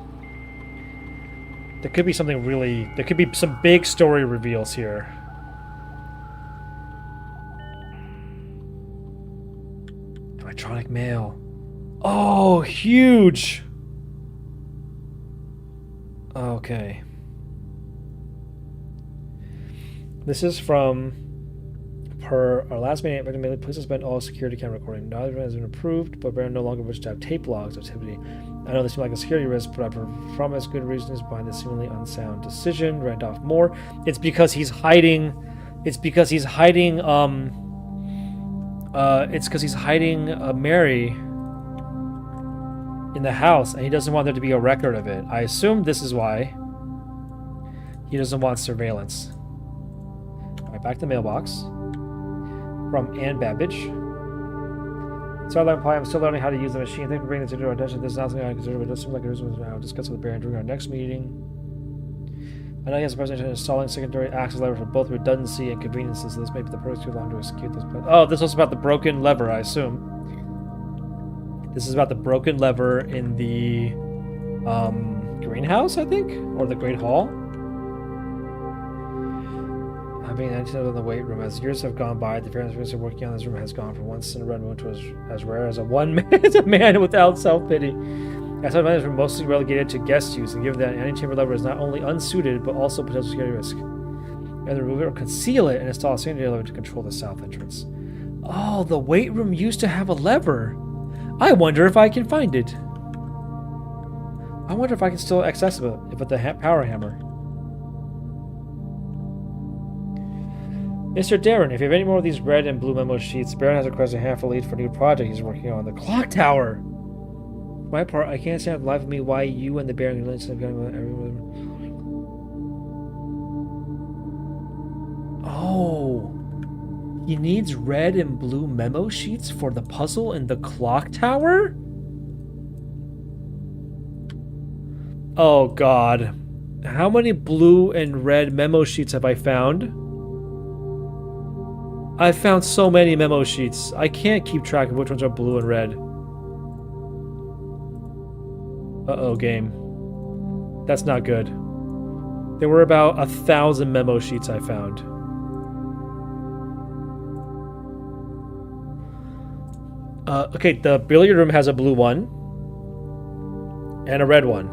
There could be something really... There could be some big story reveals here. Electronic mail. Oh, huge! Okay. This is from... Per our last meeting, please suspend all security camera recording. Neither has been approved, but Baron no longer wishes to have tape logs of activity. I know this seems like a security risk, but I promise good reasons behind this seemingly unsound decision. Randolph Moore. It's because he's hiding. It's because he's hiding. It's because he's hiding Mary in the house, and he doesn't want there to be a record of it. I assume this is why he doesn't want surveillance. All right, back to the mailbox. From Ann Babbage. Sorry, I'm still learning how to use the machine. Thank you for bringing this into our attention. This is not something I consider, but it does seem like it is what I'll discuss with Baron during our next meeting. I know he has a presentation installing secondary access levers for both redundancy and conveniences, so this may be the perfect too long to execute this. Oh, this was about the broken lever, I assume. This is about the broken lever in the greenhouse, I think? Or the Great Hall? Having antidote in the weight room. As years have gone by, the fairness of working on this room has gone from one Cinderella moon to as rare as a man without self-pity. As I find, room mostly relegated to guest use, and given that an antechamber lever is not only unsuited, but also potential security risk. Either remove it or conceal it and install a secondary lever to control the south entrance. Oh, the weight room used to have a lever. I wonder if I can find it. I wonder if I can still access it with the power hammer. Mr. Darren, if you have any more of these red and blue memo sheets, Baron has requested a handful each for a new project he's working on. The clock tower! For my part, I can't stand for the life of me why you and the Baron have everyone. Oh. He needs red and blue memo sheets for the puzzle in the clock tower? Oh god. How many blue and red memo sheets have I found? I found so many memo sheets. I can't keep track of which ones are blue and red. Uh-oh, game. That's not good. There were about 1,000 memo sheets I found. Okay, the billiard room has a blue one. And a red one.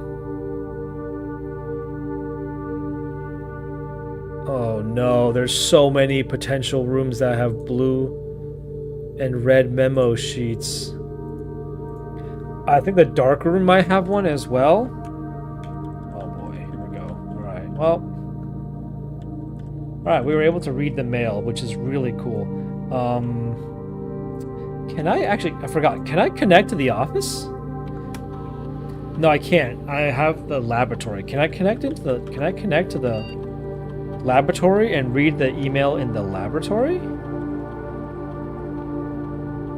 Oh no, there's so many potential rooms that have blue and red memo sheets. I think the dark room might have one as well. Oh boy, here we go. Alright, well. Alright, we were able to read the mail, which is really cool. Can I actually, I forgot, can I connect to the office? No, I can't. I have the laboratory. Can I connect to the laboratory and read the email in the laboratory?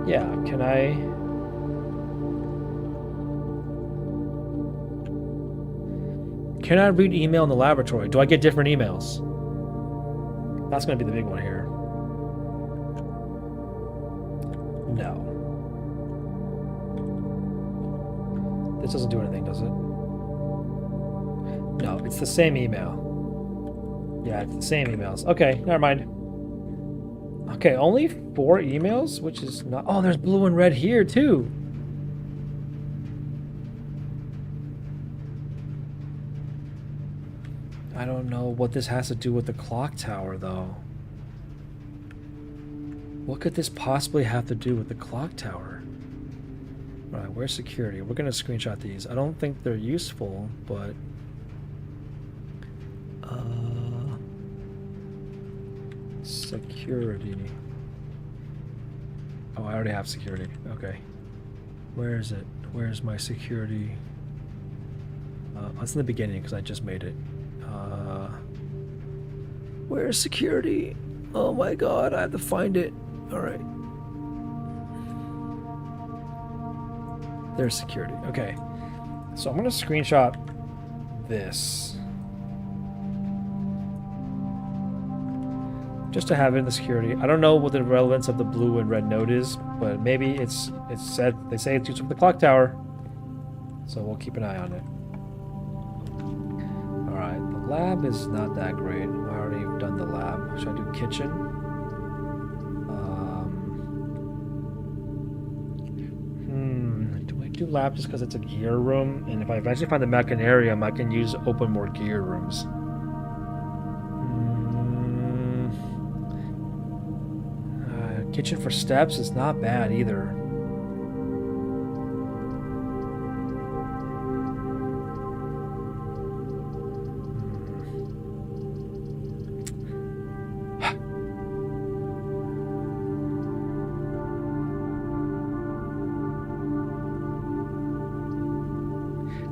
Yeah, can I? Can I read email in the laboratory? Do I get different emails? That's going to be the big one here. No. This doesn't do anything, does it? No, it's the same email. Yeah, it's the same emails. Okay, never mind. Okay, only 4 emails, which is not... Oh, there's blue and red here, too. I don't know what this has to do with the clock tower, though. What could this possibly have to do with the clock tower? Alright, where's security? We're going to screenshot these. I don't think they're useful, but... security. Oh, I already have security. Okay. Where is it? Where's my security? It's in the beginning because I just made it. Where's security? Oh my god, I have to find it. Alright. There's security. Okay. So I'm going to screenshot this. Just to have it in the security. I don't know what the relevance of the blue and red note is, but maybe it's said, they say it's used for the clock tower. So we'll keep an eye on it. Alright, the lab is not that great. I already done the lab. Should I do kitchen? Do I do lab just because it's a gear room? And if I eventually find the mechanarium, I can use open more gear rooms. Kitchen for steps is not bad either.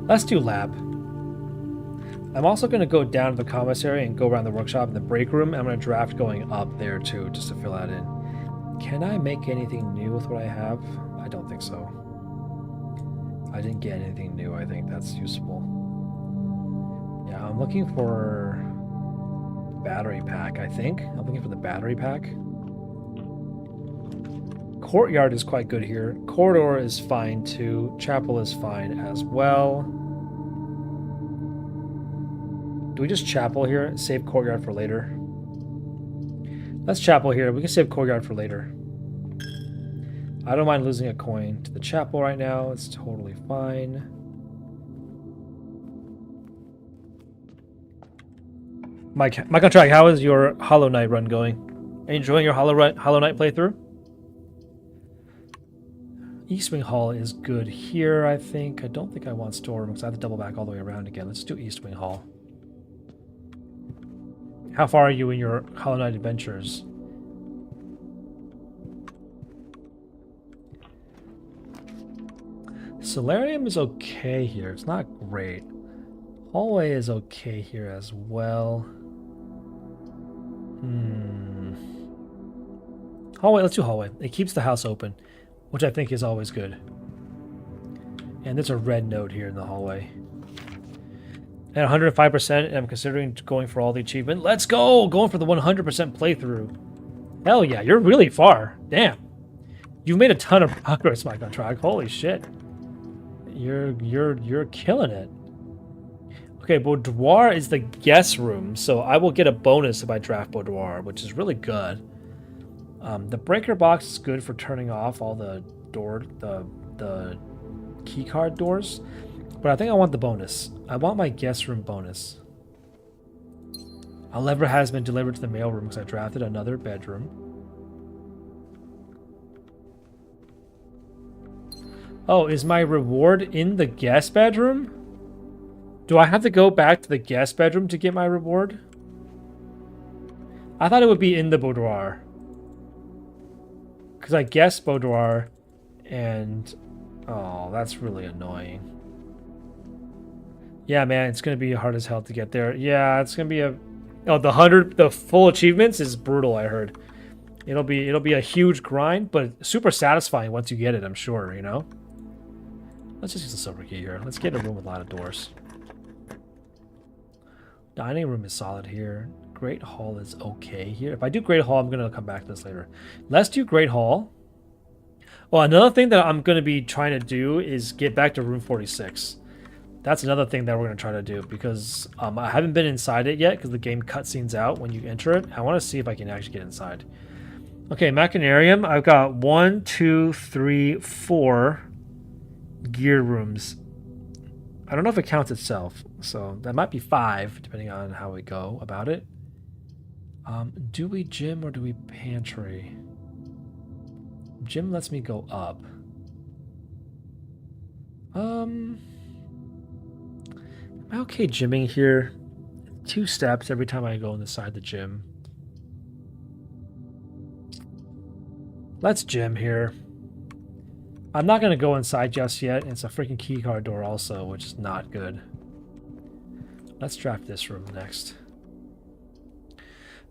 Let's do lab. I'm also going to go down to the commissary and go around the workshop and the break room. I'm going to draft going up there too, just to fill that in. Can I make anything new with what I have? I don't think so. I didn't get anything new. I think that's useful. Yeah, I'm looking for battery pack, I think. I'm looking for the battery pack. Courtyard is quite good here. Corridor is fine too. Chapel is fine as well. Do we just chapel here? Save courtyard for later. Let's chapel here. We can save courtyard for later. I don't mind losing a coin to the chapel right now. It's totally fine. Mike on track. How is your Hollow Knight run going? Are you enjoying your Hollow Knight playthrough? Eastwing Hall is good here, I think. I don't think I want storeroom because I have to double back all the way around again. Let's do Eastwing Hall. How far are you in your Hollow Knight adventures? Solarium is okay here. It's not great. Hallway is okay here as well. Hallway, let's do hallway. It keeps the house open, which I think is always good. And there's a red note here in the hallway. At 105%, and I'm considering going for all the achievement. Let's go! Going for the 100% playthrough. Hell yeah, you're really far. Damn. You've made a ton of progress, my contract. Holy shit. You're killing it. Okay, boudoir is the guest room, so I will get a bonus if I draft boudoir, which is really good. The breaker box is good for turning off all the key card doors, but I think I want the bonus. I want my guest room bonus. A lever has been delivered to the mailroom because I drafted another bedroom. Oh, is my reward in the guest bedroom? Do I have to go back to the guest bedroom to get my reward? I thought it would be in the boudoir. Because I guessed boudoir, and... Oh, that's really annoying. Yeah, man, it's going to be hard as hell to get there. Yeah, it's going to be a... Oh, the full achievements is brutal, I heard. It'll be a huge grind, but super satisfying once you get it, I'm sure, you know? Let's just use the silver key here. Let's get a room with a lot of doors. Dining room is solid here. Great Hall is okay here. If I do Great Hall, I'm going to come back to this later. Let's do Great Hall. Well, another thing that I'm going to be trying to do is get back to room 46. That's another thing that we're going to try to do because I haven't been inside it yet because the game cutscenes out when you enter it. I want to see if I can actually get inside. Okay, Machinarium. I've got 1, 2, 3, 4 gear rooms. I don't know if it counts itself, so that might be 5, depending on how we go about it. Do we gym or do we pantry? Gym lets me go up. Am I okay gymming here? 2 steps every time I go inside the gym. Let's gym here. I'm not going to go inside just yet. It's a freaking keycard door also, which is not good. Let's draft this room next.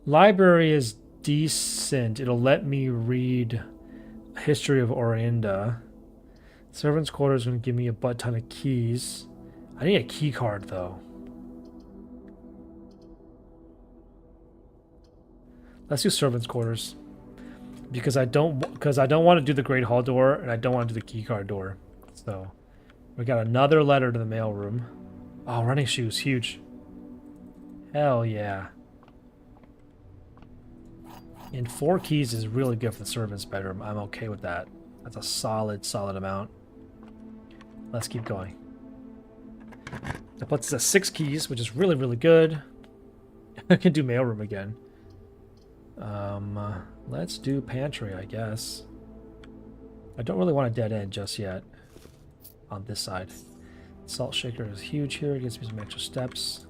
Library is decent. It'll let me read History of Orinda. Servant's quarters is going to give me a butt ton of keys. I need a key card though. Let's do servant's quarters. Because I don't want to do the Great Hall door, and I don't want to do the keycard door. So, we got another letter to the mailroom. Oh, running shoes, huge. Hell yeah. And 4 keys is really good for the servant's bedroom. I'm okay with that. That's a solid amount. Let's keep going. That puts us at 6 keys, which is really good. I can do mailroom again. Let's do pantry, I guess. I don't really want a dead end just yet on this side. Salt shaker is huge here. It gives me some extra steps.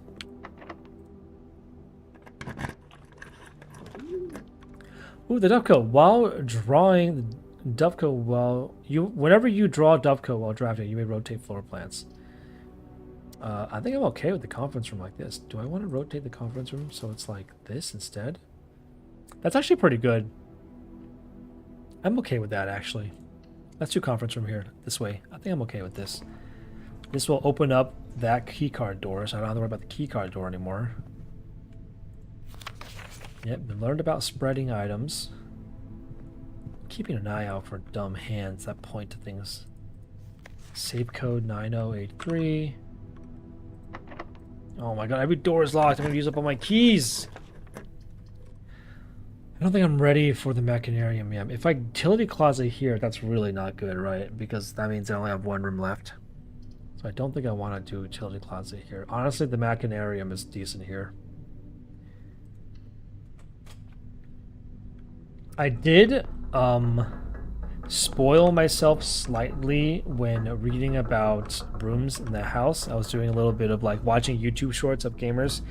Ooh, the Dovco. While drawing the Dovco, whenever you draw Dovco while drafting, you may rotate floor plans. I think I'm okay with the conference room like this. Do I want to rotate the conference room so it's like this instead? That's actually pretty good. I'm okay with that, actually. Let's do conference room here, this way. I think I'm okay with this. This will open up that keycard door, so I don't have to worry about the keycard door anymore. Yep, we learned about spreading items. Keeping an eye out for dumb hands that point to things. Save code 9083. Oh my god, every door is locked. I'm going to use up all my keys. I don't think I'm ready for the Machinarium yet. If I utility closet here, that's really not good, right? Because that means I only have 1 room left. So I don't think I want to do utility closet here. Honestly, the Machinarium is decent here. I did spoil myself slightly when reading about rooms in the house. I was doing a little bit of like watching YouTube shorts of gamers.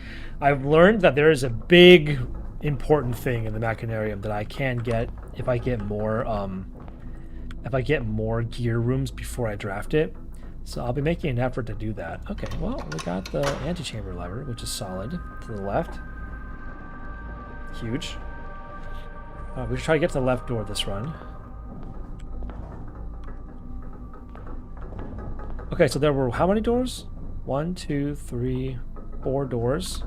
I've learned that there is a big important thing in the Machinarium that I can get if I get more gear rooms before I draft it. So I'll be making an effort to do that. Okay, well, we got the antechamber lever, which is solid to the left. Huge. We should try to get to the left door this run. Okay, so there were how many doors? 1, 2, 3, 4 doors.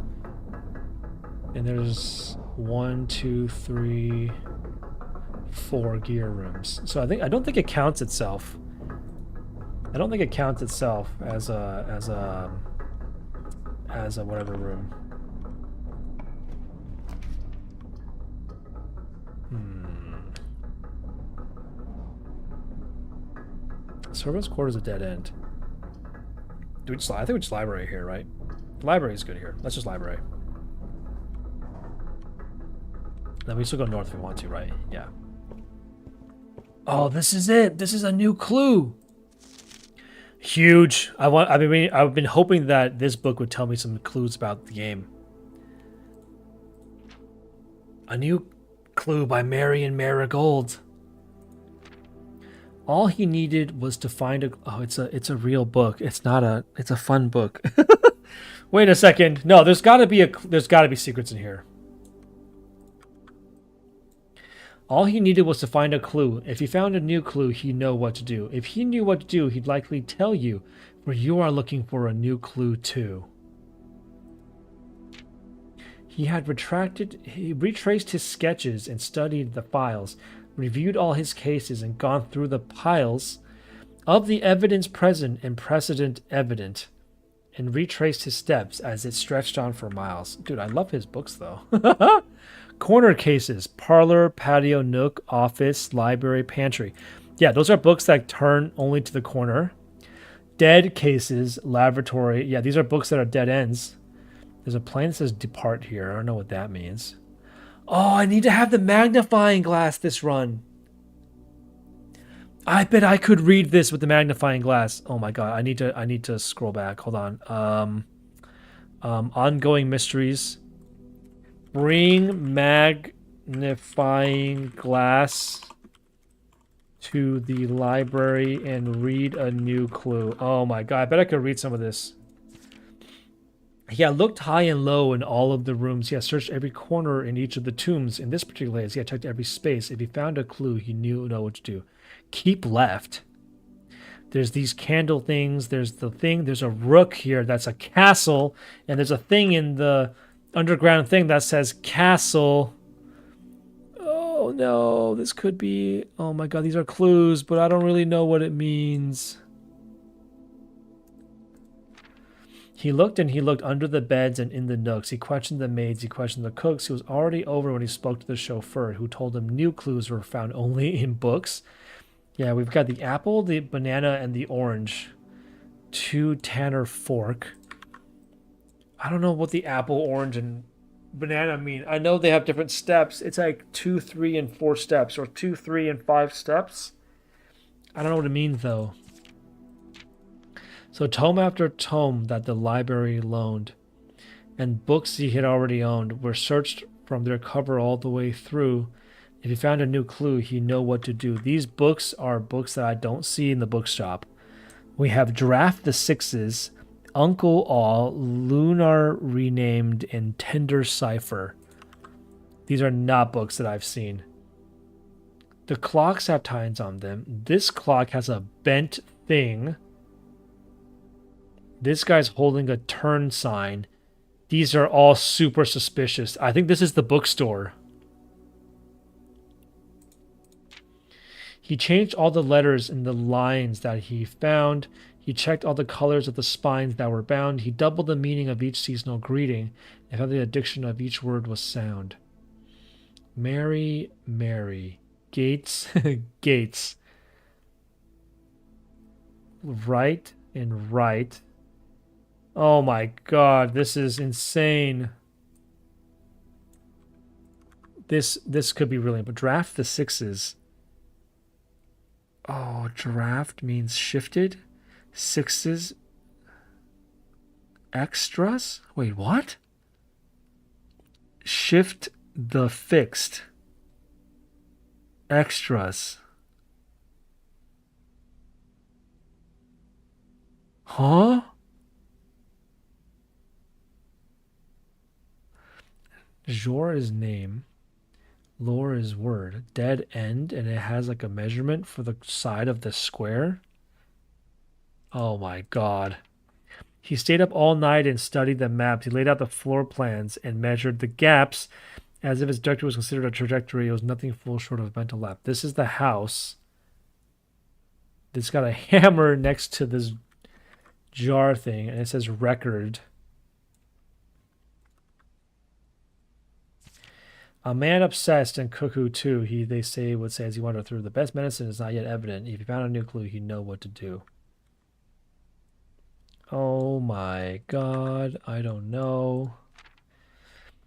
And there's 1, 2, 3, 4 gear rooms. So I don't think it counts itself. I don't think it counts itself as a whatever room. Servants' quarters a dead end. Do we just? I think we just library here, right? The library is good here. Let's just library. Then we still go north if we want to, right? Yeah. Oh, this is it. This is a new clue. Huge. I've been hoping that this book would tell me some clues about the game. A new clue by Marion Marigold. All he needed was to find a. Oh, it's a real book. It's not a. It's a fun book. Wait a second. No, there's got to be secrets in here. All he needed was to find a clue. If he found a new clue, he'd know what to do. If he knew what to do, he'd likely tell you, for you are looking for a new clue too. He retraced his sketches and studied the files, reviewed all his cases and gone through the piles of the evidence present and precedent evident, and retraced his steps as it stretched on for miles. Dude, I love his books though. Corner cases, parlor, patio, nook, office, library, pantry. Yeah, those are books that turn only to the corner. Dead cases, laboratory. Yeah, these are books that are dead ends. There's a plane that says depart here. I don't know what that means. Oh, I need to have the magnifying glass this run. I bet I could read this with the magnifying glass. Oh my god, I need to scroll back. Hold on. Ongoing mysteries. Bring magnifying glass to the library and read a new clue. Oh my god, I bet I could read some of this. He had looked high and low in all of the rooms. He had searched every corner in each of the tombs. In this particular case, he had checked every space. If he found a clue, he knew what to do. Keep left. There's these candle things. There's the thing. There's a rook here. That's a castle. And there's a thing in the underground thing that says castle. Oh no, this could be. Oh my god, these are clues, but I don't really know what it means. He looked and he looked under the beds and in the nooks. He questioned the maids. He questioned the cooks. He was already over when he spoke to the chauffeur, who told him new clues were found only in books. Yeah, we've got the apple, the banana, and the orange. 2 Tanner fork. I don't know what the apple, orange, and banana mean. I know they have different steps. It's like 2, 3, and 4 steps, or 2, 3, and 5 steps. I don't know what it means though. So tome after tome that the library loaned, and books he had already owned, were searched from their cover all the way through. If he found a new clue, he'd know what to do. These books are books that I don't see in the bookshop. We have Draft the Sixes, Uncle All, Lunar Renamed, and Tender Cipher. These are not books that I've seen. The clocks have tines on them. This clock has a bent thing. This guy's holding a turn sign. These are all super suspicious. I think this is the bookstore. He changed all the letters in the lines that he found. He checked all the colors of the spines that were bound. He doubled the meaning of each seasonal greeting and found the addiction of each word was sound. Mary, Mary. Gates, Gates. Right and right. Oh my god, this is insane. This could be really, but Draft the Sixes. Oh, draft means shifted. Sixes. Extras? Wait, what? Shift the fixed. Extras. Huh? Jor is name. Lore is word. Dead end, and it has like a measurement for the side of the square. Oh my god. He stayed up all night and studied the maps. He laid out the floor plans and measured the gaps As if its trajectory was considered a trajectory, it was nothing full short of a mental lap. This is the house. It's got a hammer next to this jar thing, and it says record. A man obsessed and cuckoo too, they say would say as he wandered through. The best medicine is not yet evident. If he found a new clue, he'd know what to do. Oh my god, I don't know.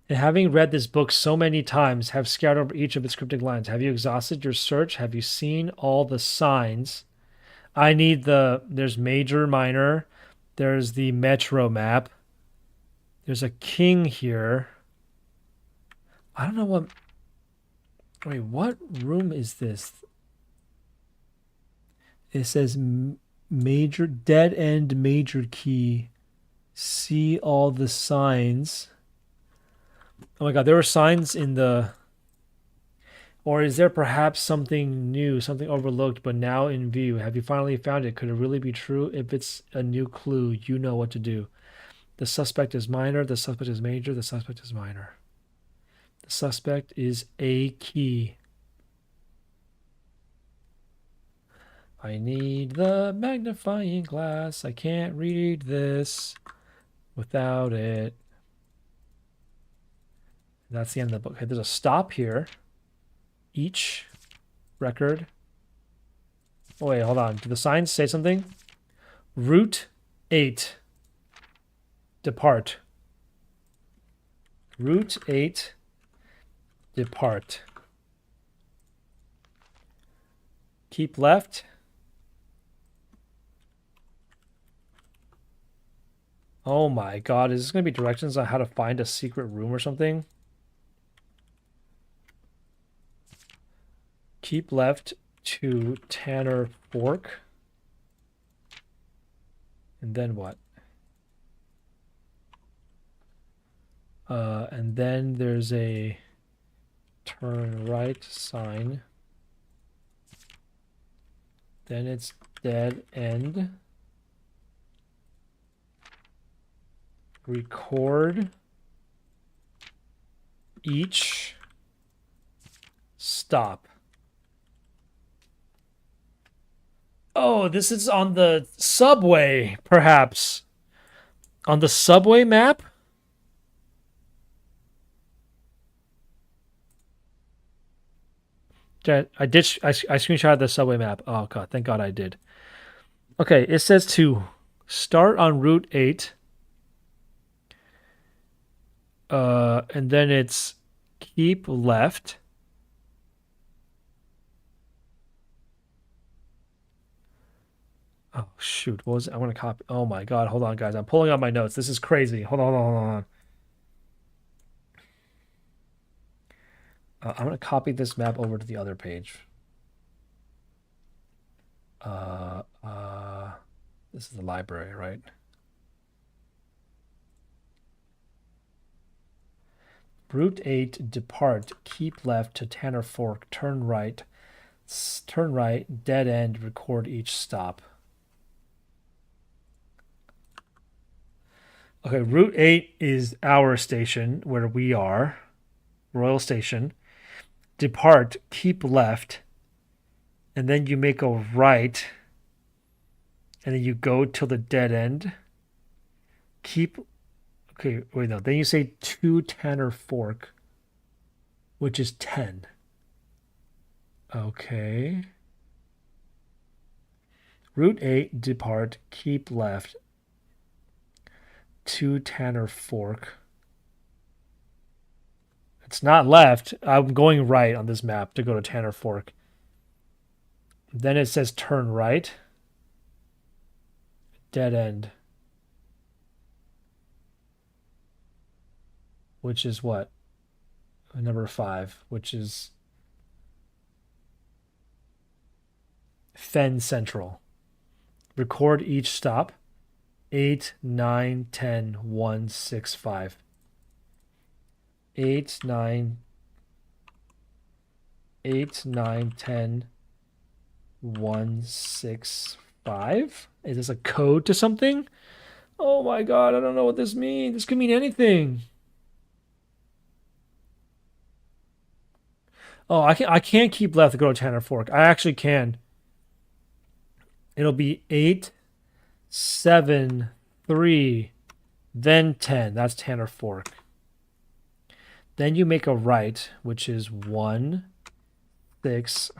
And having read this book so many times, have scoured over each of its cryptic lines. Have you exhausted your search? Have you seen all the signs? I need there's major, minor. There's the metro map. There's a king here. I don't know what... Wait, what room is this? It says major, dead end major key. See all the signs. Oh my god, there were signs in the... Or is there perhaps something new, something overlooked, but now in view? Have you finally found it? Could it really be true? If it's a new clue, you know what to do. The suspect is minor. The suspect is major. The suspect is minor. The suspect is a key. I need the magnifying glass. I can't read this without it. That's the end of the book. Okay, there's a stop here. Each record. Oh, wait, hold on. Do the signs say something? Route 8. Depart. Route 8. Depart. Keep left. Oh my god, is this going to be directions on how to find a secret room or something? Keep left to Tanner Fork. And then what? And then there's a turn right sign. Then it's dead end. Record each stop. Oh, this is on the subway, perhaps. On the subway map? I screenshotted the subway map. Oh god, thank god I did. Okay, it says to start on Route 8. And then it's keep left. Oh shoot, what was it? I want to copy. Oh my god, hold on guys. I'm pulling out my notes. This is crazy. Hold on, hold on. I'm going to copy this map over to the other page. This is the library, right? Route 8, depart, keep left to Tanner Fork, turn right, dead end, record each stop. Okay, Route 8 is our station where we are, Royal Station. Depart, keep left, and then you make a right, and then you go till the dead end. Keep, okay, wait, no, then you say to Tanner Fork, which is 10. Okay. Route 8, depart, keep left, to Tanner Fork. It's not left. I'm going right on this map to go to Tanner Fork. Then it says turn right. Dead end. Which is what? Number 5, which is Fen Central. Record each stop. 8, 9, 10, 1, 6, 5. 8, 9, 10, 1, 6, 5. Is this a code to something? Oh my god, I don't know what this means. This could mean anything. Oh, I can't keep left to go to Tanner Fork. I actually can. It'll be 8, 7, 3, then 10. That's Tanner Fork. Then you make a right, which is 1, 6.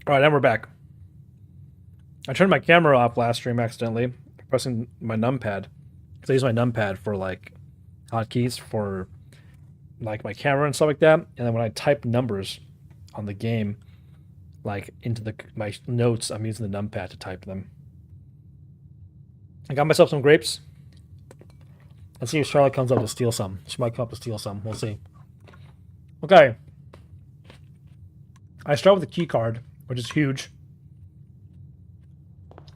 Alright, and we're back. I turned my camera off last stream accidentally, pressing my numpad. Because I use my numpad for, like, hotkeys for, like, my camera and stuff like that. And then when I type numbers on the game, like, into my notes, I'm using the numpad to type them. I got myself some grapes. Let's see if Charlotte comes up to steal some. She might come up to steal some. We'll see. Okay. I start with a key card, which is huge.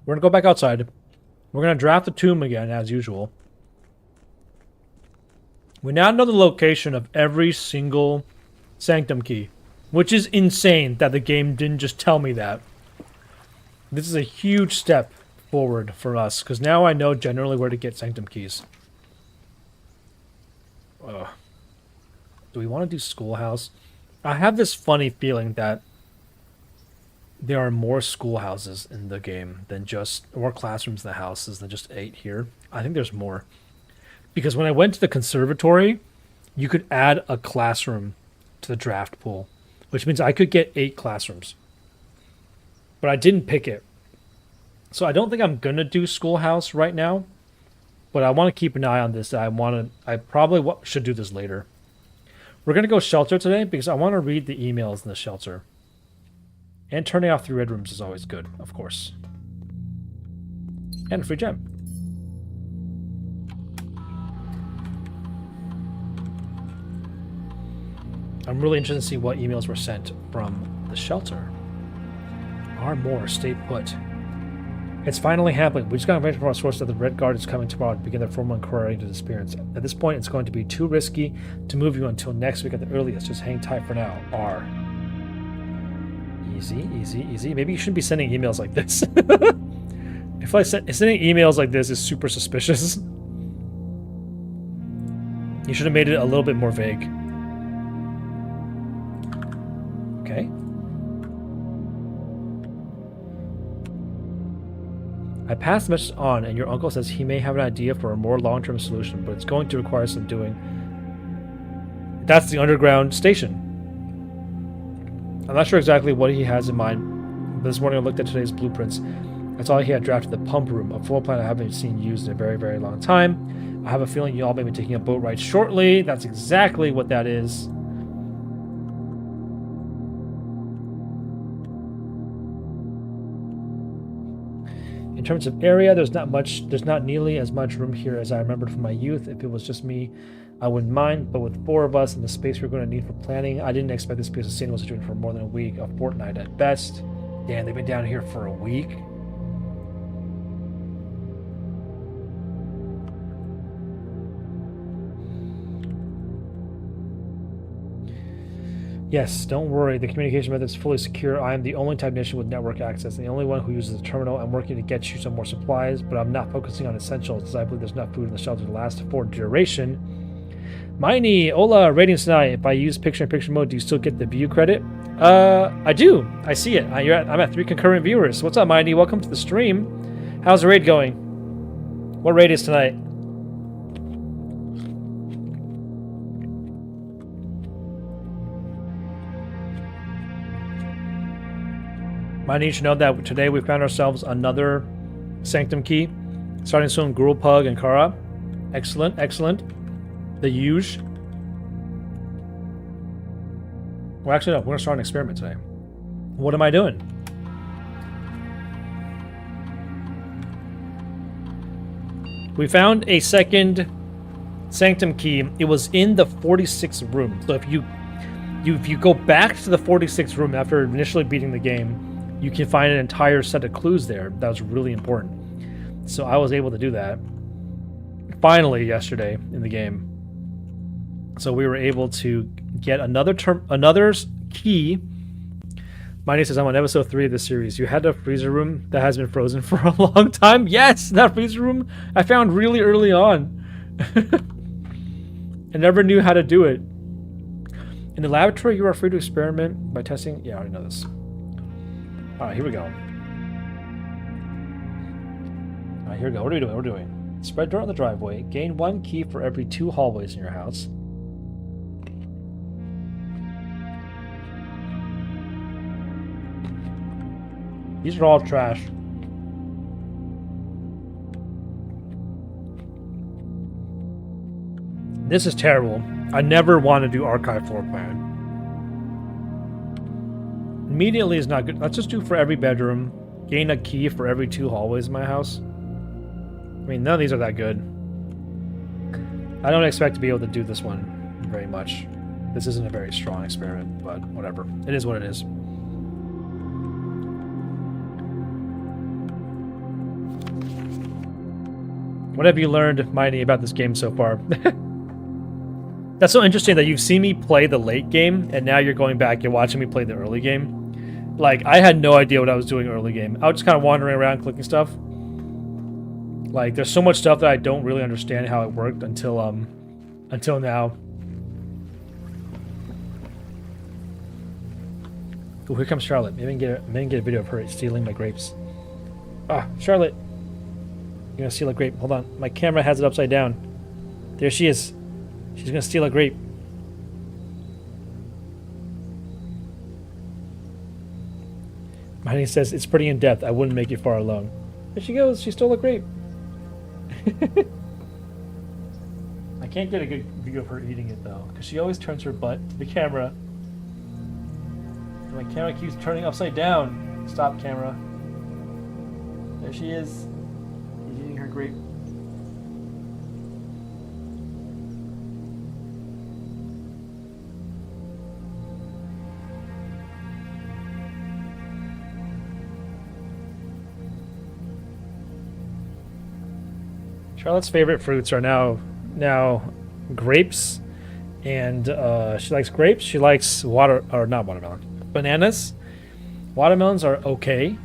We're going to go back outside. We're going to draft the tomb again, as usual. We now know the location of every single sanctum key, which is insane that the game didn't just tell me that. This is a huge step forward for us, because now I know generally where to get sanctum keys. Do we want to do schoolhouse? I have this funny feeling that there are more schoolhouses in the game than just, or classrooms in the houses than just 8 here. I think there's more. Because when I went to the conservatory, you could add a classroom to the draft pool, which means I could get 8 classrooms. But I didn't pick it. So I don't think I'm going to do schoolhouse right now, but I want to keep an eye on this. I probably should do this later. We're going to go shelter today because I want to read the emails in the shelter. And turning off 3 red rooms is always good, of course. And a free gem. I'm really interested to see what emails were sent from the shelter. Armor, stay put. It's finally happening. We just got information from our source that the Red Guard is coming tomorrow to begin their formal inquiry into the disappearance. At this point, it's going to be too risky to move you until next week at the earliest. Just hang tight for now. R. Easy, easy, easy. Maybe you shouldn't be sending emails like this. If sending emails like this is super suspicious. You should have made it a little bit more vague. Okay. I passed the message on, and your uncle says he may have an idea for a more long-term solution, but it's going to require some doing. That's the underground station. I'm not sure exactly what he has in mind, but this morning I looked at today's blueprints. I saw he had drafted the pump room, a floor plan I haven't seen used in a very, very long time. I have a feeling you all may be taking a boat ride shortly. That's exactly what that is. In terms of area, there's not nearly as much room here as I remembered from my youth. If it was just me, I wouldn't mind, but with 4 of us and the space we're going to need for planning, I didn't expect this piece of scene was doing for more than a week, a fortnight at best. Damn, they've been down here for a week. Yes, don't worry. The communication method is fully secure. I am the only technician with network access, and the only one who uses the terminal. I'm working to get you some more supplies, but I'm not focusing on essentials, as I believe there's enough food in the shelter to last for duration. Miney, hola, ratings tonight. If I use picture-in-picture mode, do you still get the view credit? I do. I see it. I'm at 3 concurrent viewers. What's up, Miney? Welcome to the stream. How's the raid going? What raid is tonight? I need to know that today we found ourselves another sanctum key, starting soon. Gruel, Pug, and Kara. Excellent, excellent. The huge. Well, actually, no. We're gonna start an experiment today. What am I doing? We found a second sanctum key. It was in the 46th room. So if you go back to the 46th room after initially beating the game, you can find an entire set of clues there. That was really important. So I was able to do that finally yesterday in the game. So we were able to get another key. Miney says, I'm on episode 3 of this series. You had a freezer room that has been frozen for a long time? Yes, that freezer room I found really early on. I never knew how to do it. In the laboratory, you are free to experiment by testing. Yeah, I already know this. Alright, here we go. Alright, here we go. What are we doing? What are we doing? Spread dirt on the driveway. Gain 1 key for every 2 hallways in your house. These are all trash. This is terrible. I never want to do archive floor plan. Immediately is not good. Let's just do for every bedroom. Gain a key for every 2 hallways in my house. I mean, none of these are that good. I don't expect to be able to do this one very much. This isn't a very strong experiment, but whatever. It is what it is. What have you learned, Mighty, about this game so far? That's so interesting that you've seen me play the late game, and now you're going back and watching me play the early game. Like, I had no idea what I was doing early game. I was just kind of wandering around clicking stuff. Like, there's so much stuff that I don't really understand how it worked until now. Oh, here comes Charlotte. Maybe I can get a video of her stealing my grapes. Ah, Charlotte. You're gonna steal a grape. Hold on. My camera has it upside down. There she is. She's gonna steal a grape. Mighty says, it's pretty in-depth. I wouldn't make it far alone. There she goes. She stole a grape. I can't get a good view of her eating it, though, because she always turns her butt to the camera. And my camera keeps turning upside down. Stop, camera. There she is. She's eating her grape. Charlotte's favorite fruits are now grapes, and she likes grapes. She likes not watermelon, bananas. Watermelons are okay.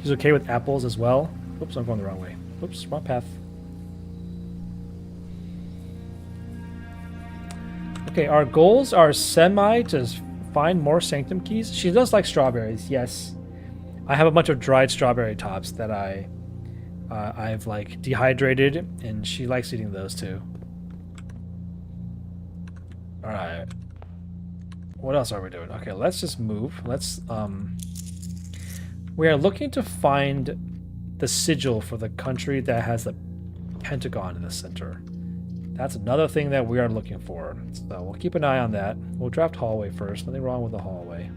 She's okay with apples as well. Oops, I'm going the wrong way. Oops, wrong path. Okay, our goals are semi to find more sanctum keys. She does like strawberries, yes. I have a bunch of dried strawberry tops that I've like dehydrated, and she likes eating those too. All right. What else are we doing? Okay, let's just move. Let's we are looking to find the sigil for the country that has the pentagon in the center. That's another thing that we are looking for. So we'll keep an eye on that. We'll draft hallway first. Nothing wrong with the hallway.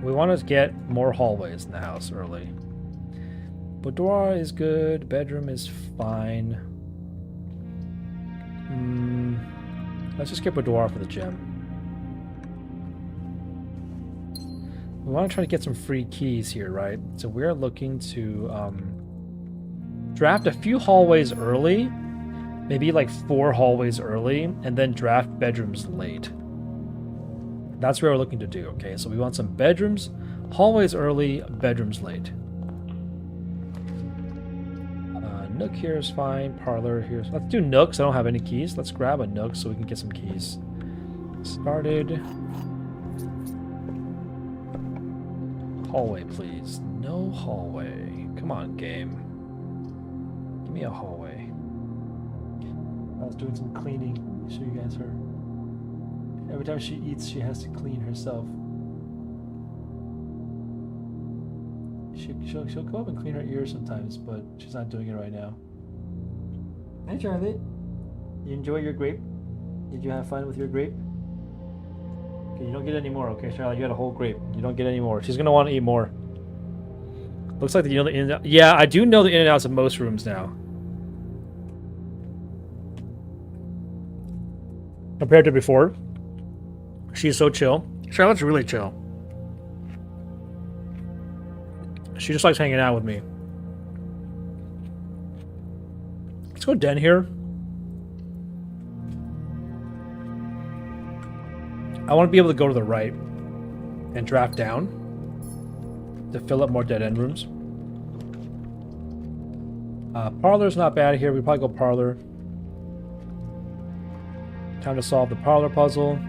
We want to get more hallways in the house early. Boudoir is good. Bedroom is fine. Let's just get boudoir for the gym. We want to try to get some free keys here, right? So we're looking to draft a few hallways early. Maybe like 4 hallways early, and then draft bedrooms late. That's what we're looking to do, okay? So we want some bedrooms, hallways early, bedrooms late. Nook here is fine, parlor here. Let's do nooks. I don't have any keys. Let's grab a nook so we can get some keys. Started. Hallway, please. No hallway. Come on, game. Give me a hallway. I was doing some cleaning. I'll show you guys her. Every time she eats, she has to clean herself. She'll go up and clean her ears sometimes, but she's not doing it right now. Hey, Charlotte. You enjoy your grape? Did you have fun with your grape? Okay, you don't get any more, okay, Charlotte? You had a whole grape. You don't get any more. She's gonna want to eat more. Looks like you know the in and out. Yeah, I do know the in and outs of most rooms now. Compared to before. She's so chill. Charlotte's really chill. She just likes hanging out with me. Let's go den here. I want to be able to go to the right and draft down to fill up more dead end rooms. Parlor's not bad here. We probably go parlor. Time to solve the parlor puzzle.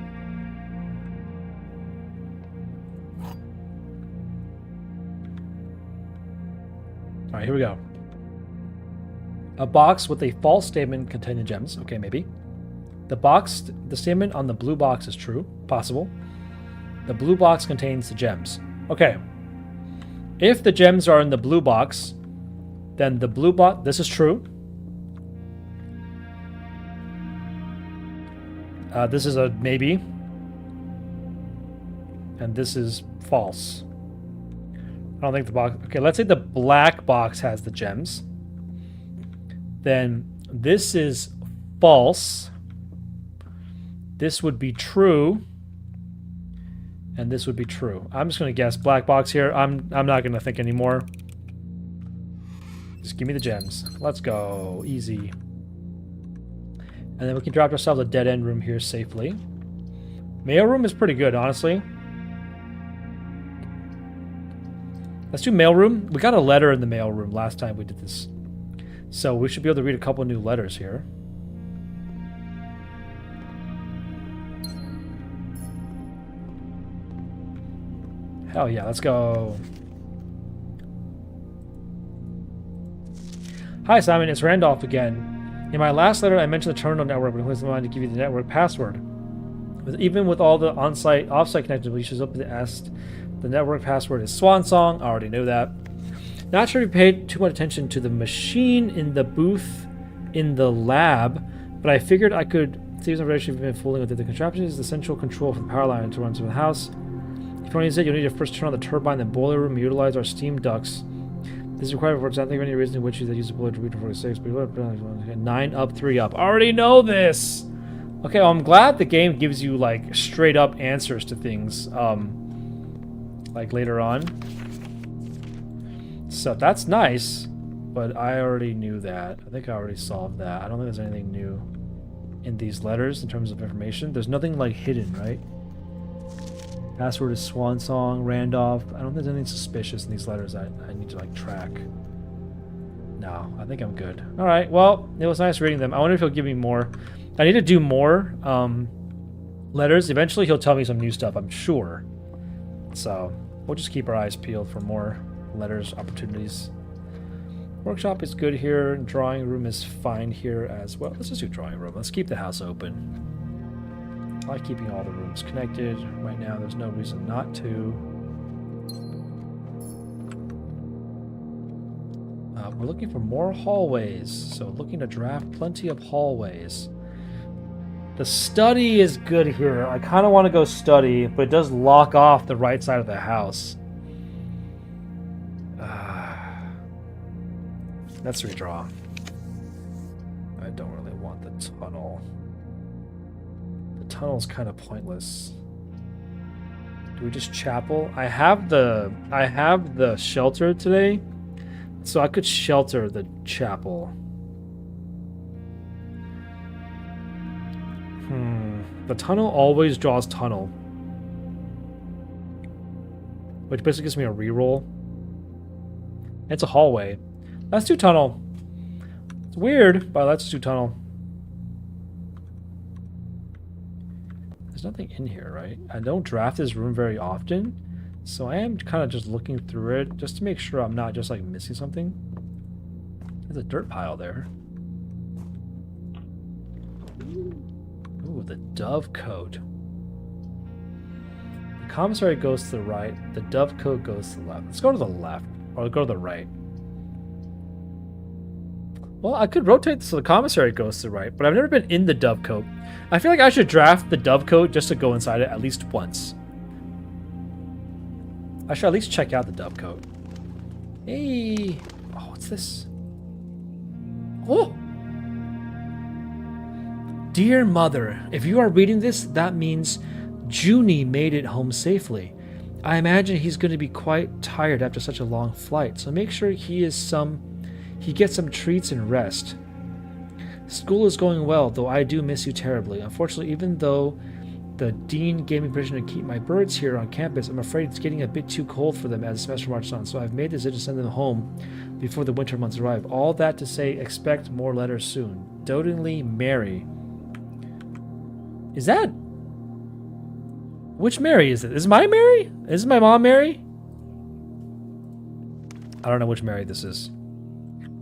Alright, here we go. A box with a false statement containing gems. Okay, maybe. The statement on the blue box is true. Possible. The blue box contains the gems. Okay. If the gems are in the blue box, then the blue box... This is true. This is a maybe. And this is false. I don't think the box... Okay, let's say the black box has the gems. Then this is false. This would be true. And this would be true. I'm just going to guess black box here. I'm not going to think anymore. Just give me the gems. Let's go. Easy. And then we can drop ourselves a dead-end room here safely. Mail room is pretty good, honestly. Let's do mail room. We got a letter in the mail room last time we did this. So we should be able to read a couple new letters here. Hell yeah, let's go. Hi Simon, it's Randolph again. In my last letter I mentioned the terminal network, but it was in mind to give you the network password. Even with all the on-site, off-site connections, we should up to ask. The network password is Swan Song. I already knew that. Not sure if you paid too much attention to the machine in the booth in the lab, but I figured I could see some information you've been fooling with it. The contraption is the central control for the power line to run to the house. If you want to use it, you'll need to first turn on the turbine in the boiler room and utilize our steam ducts. This is required for exactly any reason in which you use the boiler to read 46. 9 up, 3 up. I already know this! Okay, well, I'm glad the game gives you, like, straight up answers to things, like, later on. So, that's nice, but I already knew that. I think I already solved that. I don't think there's anything new in these letters in terms of information. There's nothing, like, hidden, right? Password is Swan Song, Randolph. I don't think there's anything suspicious in these letters I need to, like, track. No, I think I'm good. Alright, well, it was nice reading them. I wonder if he'll give me more. I need to do more letters. Eventually he'll tell me some new stuff, I'm sure. So, we'll just keep our eyes peeled for more letters, opportunities. Workshop is good here. Drawing room is fine here as well. Let's just do drawing room. Let's keep the house open. I like keeping all the rooms connected. Right now, there's no reason not to. We're looking for more hallways. So, looking to draft plenty of hallways. The study is good here. I kind of want to go study, but it does lock off the right side of the house. Let's redraw. I don't really want the tunnel. The tunnel's kind of pointless. Do we just chapel? I have the shelter today, so I could shelter the chapel. The tunnel always draws tunnel, which basically gives me a reroll. It's a hallway. Let's do tunnel. It's weird, but let's do tunnel. There's nothing in here, right? I don't draft this room very often, so I am kind of just looking through it just to make sure I'm not just like missing something. There's a dirt pile there. Ooh, the dove coat. The commissary goes to the right. The dove coat goes to the left. Let's go to the left, or go to the right. Well, I could rotate so the commissary goes to the right, but I've never been in the dove coat. I feel like I should draft the dove coat just to go inside it at least once. I should at least check out the dove coat. Hey! Oh, what's this? Oh! Dear Mother, if you are reading this, that means Junie made it home safely. I imagine he's going to be quite tired after such a long flight, so make sure he gets some treats and rest. School is going well, though I do miss you terribly. Unfortunately, even though the dean gave me permission to keep my birds here on campus, I'm afraid it's getting a bit too cold for them as the semester marches on, so I've made the decision to send them home before the winter months arrive. All that to say, expect more letters soon. Dotingly, Mary. Is that... Which Mary is it? Is my Mary? Is my mom Mary? I don't know which Mary this is.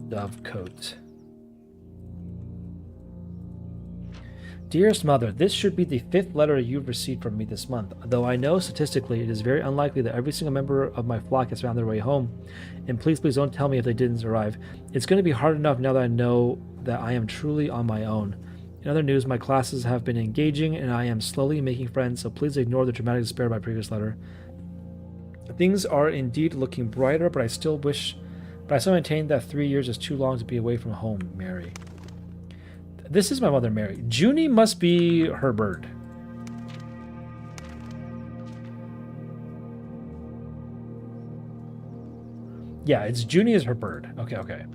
Dove coat. Dearest Mother, this should be the 5th letter you've received from me this month, though I know statistically it is very unlikely that every single member of my flock has found their way home. And please don't tell me if they didn't arrive. It's going to be hard enough now that I know that I am truly on my own. In other news, my classes have been engaging and I am slowly making friends, so please ignore the dramatic despair of my previous letter. Things are indeed looking brighter, but I still maintain that 3 years is too long to be away from home, Mary. This is my mother, Mary. Junie must be her bird. Yeah, it's Junie is her bird. Okay.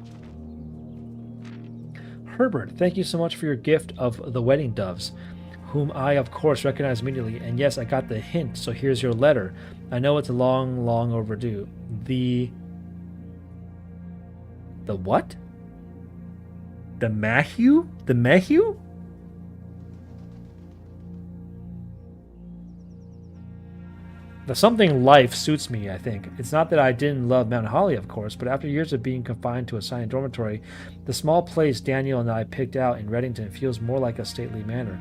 Herbert, thank you so much for your gift of the wedding doves, whom I, of course, recognize immediately. And yes, I got the hint, so here's your letter. I know it's long, long overdue. The what? The Mahue? The Mahue? The something life suits me, I think. It's not that I didn't love Mount Holly, of course, but after years of being confined to a silent dormitory, the small place Daniel and I picked out in Reddington feels more like a stately manor.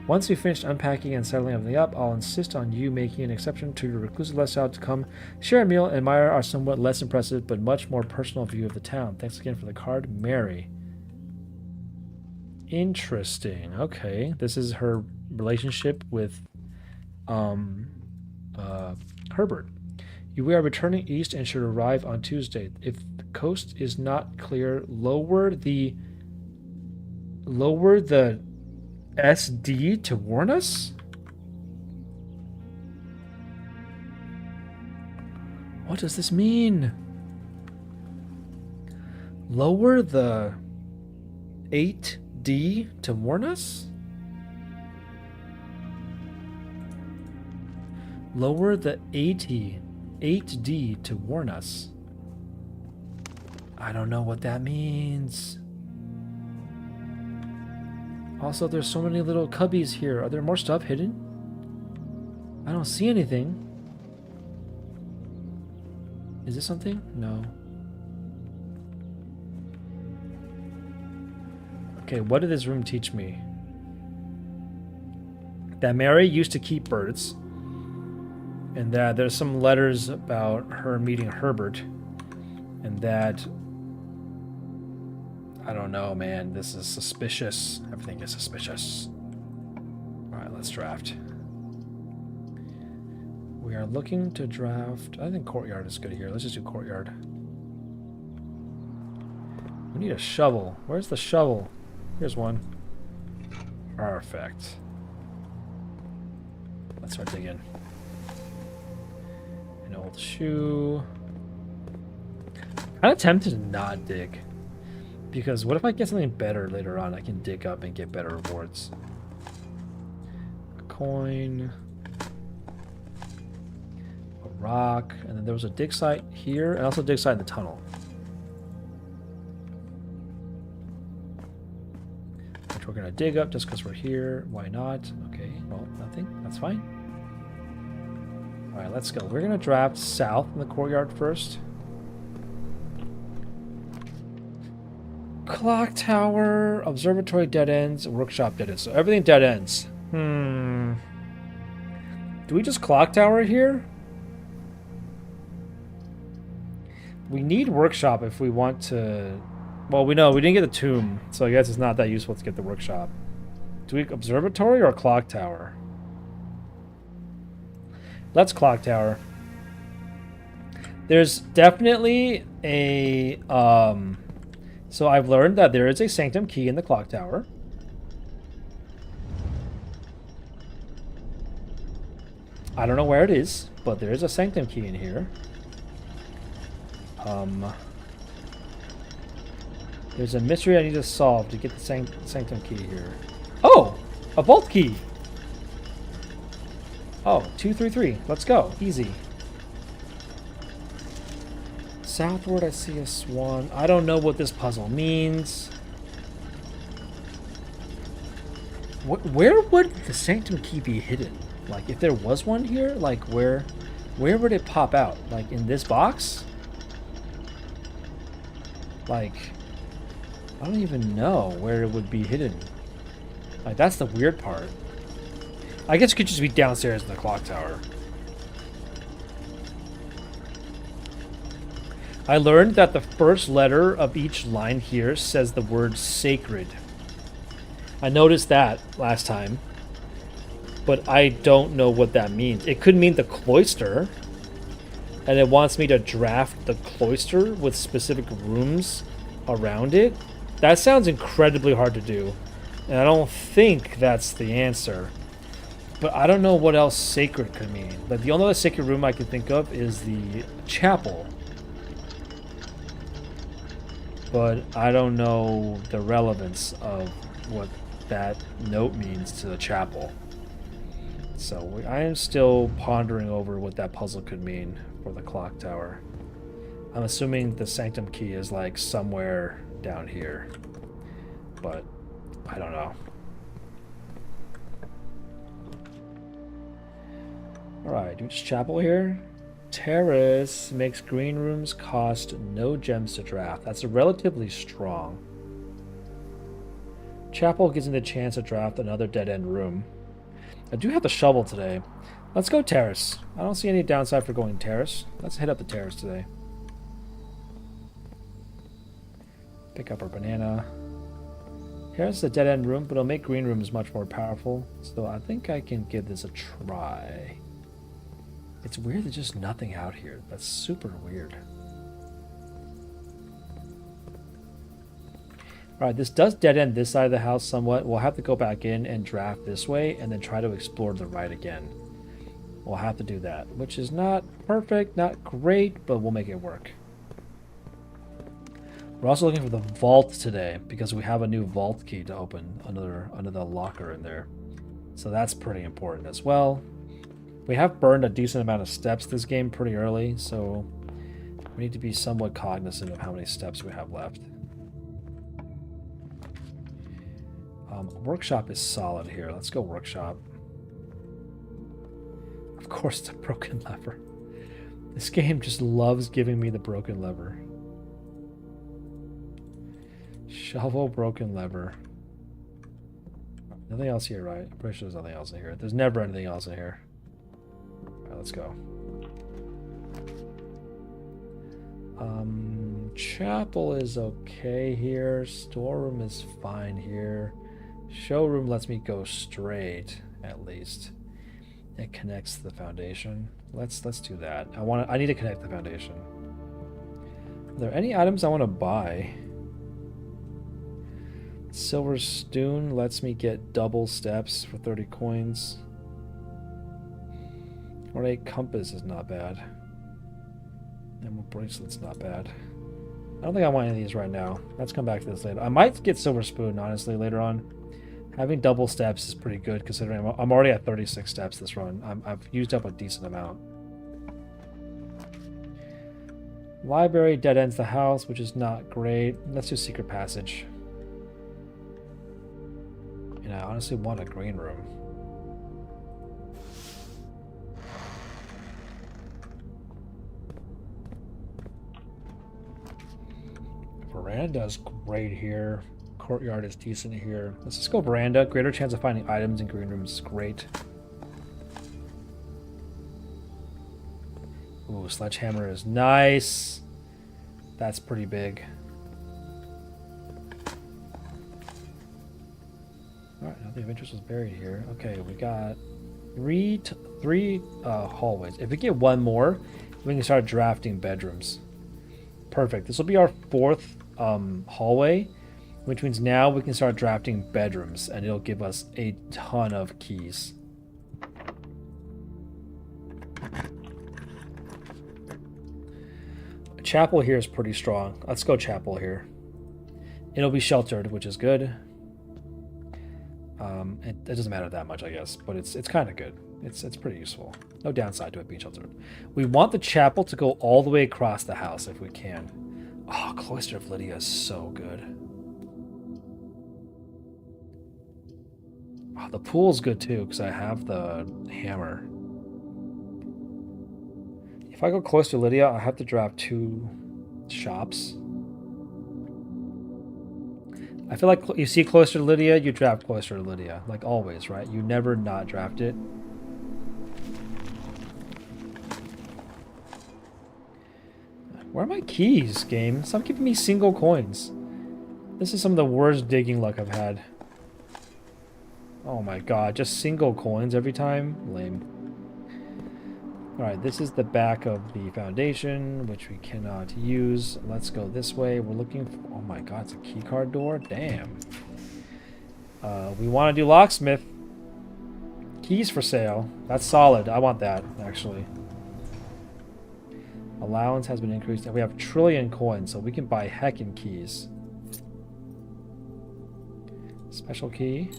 Once we finished unpacking and settling everything up, I'll insist on you making an exception to your reclusive lifestyle to come share a meal and admire our somewhat less impressive but much more personal view of the town. Thanks again for the card, Mary. Interesting. Okay. This is her relationship with Herbert. We are returning east and should arrive on Tuesday. If the coast is not clear, lower the SD to warn us? What does this mean? Lower the 8D to warn us? Lower the 8D to warn us. I don't know what that means. Also, there's so many little cubbies here. Are there more stuff hidden? I don't see anything. Is this something? No. Okay, what did this room teach me? That Mary used to keep birds. And that there's some letters about her meeting Herbert. And that... I don't know, man. This is suspicious. Everything is suspicious. Alright, let's draft. We are looking to draft... I think courtyard is good here. Let's just do courtyard. We need a shovel. Where's the shovel? Here's one. Perfect. Let's start digging. An old shoe. Kind of tempted to not dig. Because what if I get something better later on? I can dig up and get better rewards. A coin. A rock. And then there was a dig site here. And also a dig site in the tunnel. Which we're going to dig up just because we're here. Why not? Okay, well, nothing. That's fine. Alright, let's go. We're going to draft south in the courtyard first. Clock tower, observatory dead ends, workshop dead ends. So everything dead ends. Do we just clock tower here? We need workshop if we want to... Well, we know we didn't get the tomb, so I guess it's not that useful to get the workshop. Do we observatory or clock tower? Let's clock tower. There's definitely a... So I've learned that there is a sanctum key in the clock tower. I don't know where it is, but there is a sanctum key in here. There's a mystery I need to solve to get the sanctum key here. Oh! A vault key! Oh, 233. Let's go. Easy. Southward, I see a swan. I don't know what this puzzle means. Where would the sanctum key be hidden? Like, if there was one here, like, where would it pop out? Like, in this box? Like, I don't even know where it would be hidden. Like, that's the weird part. I guess it could just be downstairs in the clock tower. I learned that the first letter of each line here says the word sacred. I noticed that last time, but I don't know what that means. It could mean the cloister, and it wants me to draft the cloister with specific rooms around it. That sounds incredibly hard to do, and I don't think that's the answer. But I don't know what else sacred could mean. But the only other sacred room I can think of is the chapel. But I don't know the relevance of what that note means to the chapel. So I am still pondering over what that puzzle could mean for the clock tower. I'm assuming the sanctum key is like somewhere down here. But I don't know. Alright, do we just chapel here? Terrace makes green rooms cost no gems to draft. That's relatively strong. Chapel gives me the chance to draft another dead-end room. I do have the shovel today. Let's go terrace. I don't see any downside for going terrace. Let's hit up the terrace today. Pick up our banana. Here's the dead-end room, but it'll make green rooms much more powerful. So I think I can give this a try. It's weird there's just nothing out here. That's super weird. Alright, this does dead end this side of the house somewhat. We'll have to go back in and draft this way and then try to explore the right again. We'll have to do that, which is not perfect, not great, but we'll make it work. We're also looking for the vault today because we have a new vault key to open under the locker in there. So that's pretty important as well. We have burned a decent amount of steps this game pretty early, so we need to be somewhat cognizant of how many steps we have left. Workshop is solid here. Let's go workshop. Of course it's a broken lever. This game just loves giving me the broken lever. Shovel, broken lever. Nothing else here, right? I'm pretty sure there's nothing else in here. There's never anything else in here. Alright, let's go. Chapel is okay here. Storeroom is fine here. Showroom lets me go straight, at least. It connects the foundation. Let's do that. I need to connect the foundation. Are there any items I want to buy? Silver Stoon lets me get double steps for 30 coins. Ornate Compass is not bad. Emerald Bracelet's not bad. I don't think I want any of these right now. Let's come back to this later. I might get Silver Spoon, honestly, later on. Having double steps is pretty good, considering I'm already at 36 steps this run. I've used up a decent amount. Library dead ends the house, which is not great. Let's do Secret Passage. And I honestly want a green room. Veranda's great here. Courtyard is decent here. Let's just go veranda. Greater chance of finding items in green rooms is great. Ooh, sledgehammer is nice. That's pretty big. Alright, nothing of interest was buried here. Okay, we got three hallways. If we get one more, we can start drafting bedrooms. Perfect. This will be our fourth hallway, which means now we can start drafting bedrooms, and it'll give us a ton of keys. Chapel here is pretty strong. Let's go chapel here. It'll be sheltered, which is good. It doesn't matter that much, I guess, but it's kind of good. It's pretty useful. No downside to it being sheltered. We want the chapel to go all the way across the house if we can. Oh, Cloister of Lydia is so good. Oh, the pool's good too, because I have the hammer. If I go Cloister of Lydia, I have to draft 2 shops. I feel like you see Cloister to Lydia, you draft Cloister to Lydia. Like always, right? You never not draft it. Where are my keys, game? Stop giving me single coins. This is some of the worst digging luck I've had. Oh my god, just single coins every time? Lame. Alright, this is the back of the foundation, which we cannot use. Let's go this way. We're looking for... Oh my god, it's a keycard door? Damn. We want to do locksmith. Keys for sale. That's solid. I want that, actually. Allowance has been increased. And we have trillion coins, so we can buy heckin' keys. Special key.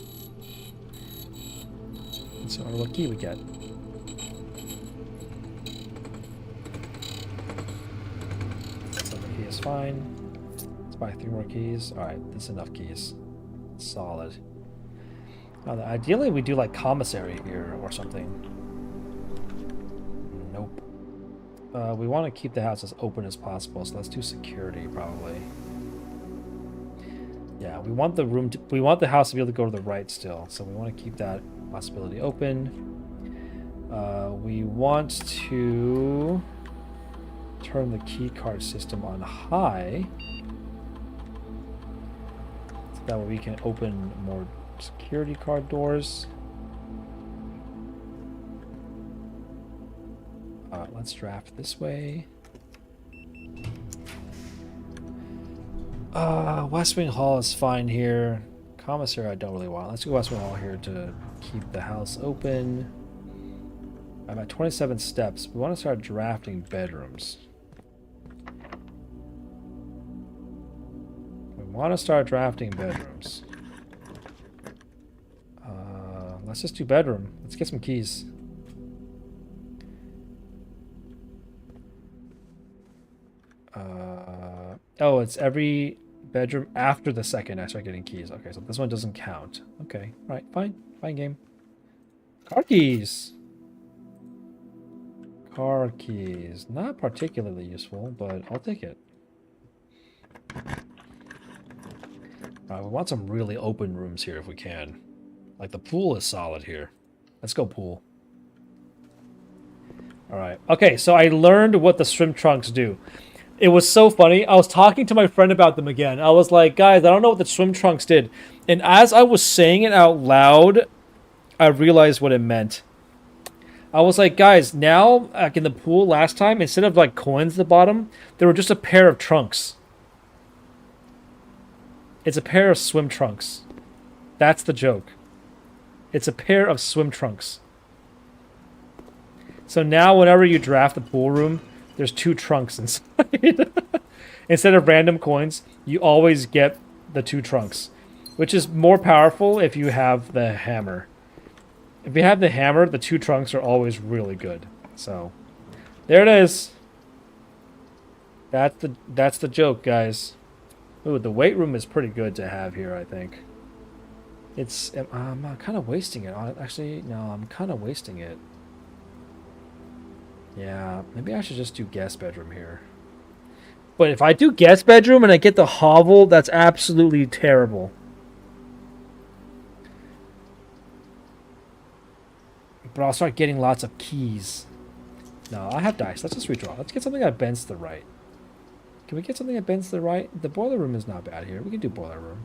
Let's see what key we get. Key is fine. Let's buy 3 more keys. Alright, that's enough keys. Solid. Now, ideally, we do like commissary here or something. Nope. We want to keep the house as open as possible, so let's do security probably. Yeah, we want the room. We want the house to be able to go to the right still, so we want to keep that possibility open. We want to turn the key card system on high, so that way we can open more security card doors. Let's draft this way. West Wing Hall is fine here. Commissary I don't really want. Let's go West Wing Hall here to keep the house open. I'm at 27 steps. We want to start drafting bedrooms. We want to start drafting bedrooms. Let's just do bedroom. Let's get some keys. Oh, it's every bedroom after the second I start getting keys. Okay, so this one doesn't count. Okay, all right, fine. Fine game. Car keys. Car keys. Not particularly useful, but I'll take it. We want some really open rooms here if we can. Like the pool is solid here. Let's go pool. All right. Okay, so I learned what the swim trunks do. It was so funny. I was talking to my friend about them again. I was like, guys, I don't know what the swim trunks did. And as I was saying it out loud, I realized what it meant. I was like, guys, now, like in the pool last time, instead of like coins at the bottom, there were just a pair of trunks. It's a pair of swim trunks. That's the joke. It's a pair of swim trunks. So now whenever you draft the pool room, there's 2 trunks inside. Instead of random coins, you always get the 2 trunks, which is more powerful if you have the hammer. If you have the hammer, the 2 trunks are always really good. So, there it is. That's the joke, guys. Ooh, the weight room is pretty good to have here, I think. I'm kind of wasting it. Actually, no, I'm kind of wasting it. Yeah, maybe I should just do guest bedroom here. But if I do guest bedroom and I get the hovel, that's absolutely terrible. But I'll start getting lots of keys. No, I have dice. Let's just redraw. Let's get something that bends to the right. Can we get something that bends to the right? The boiler room is not bad here. We can do boiler room.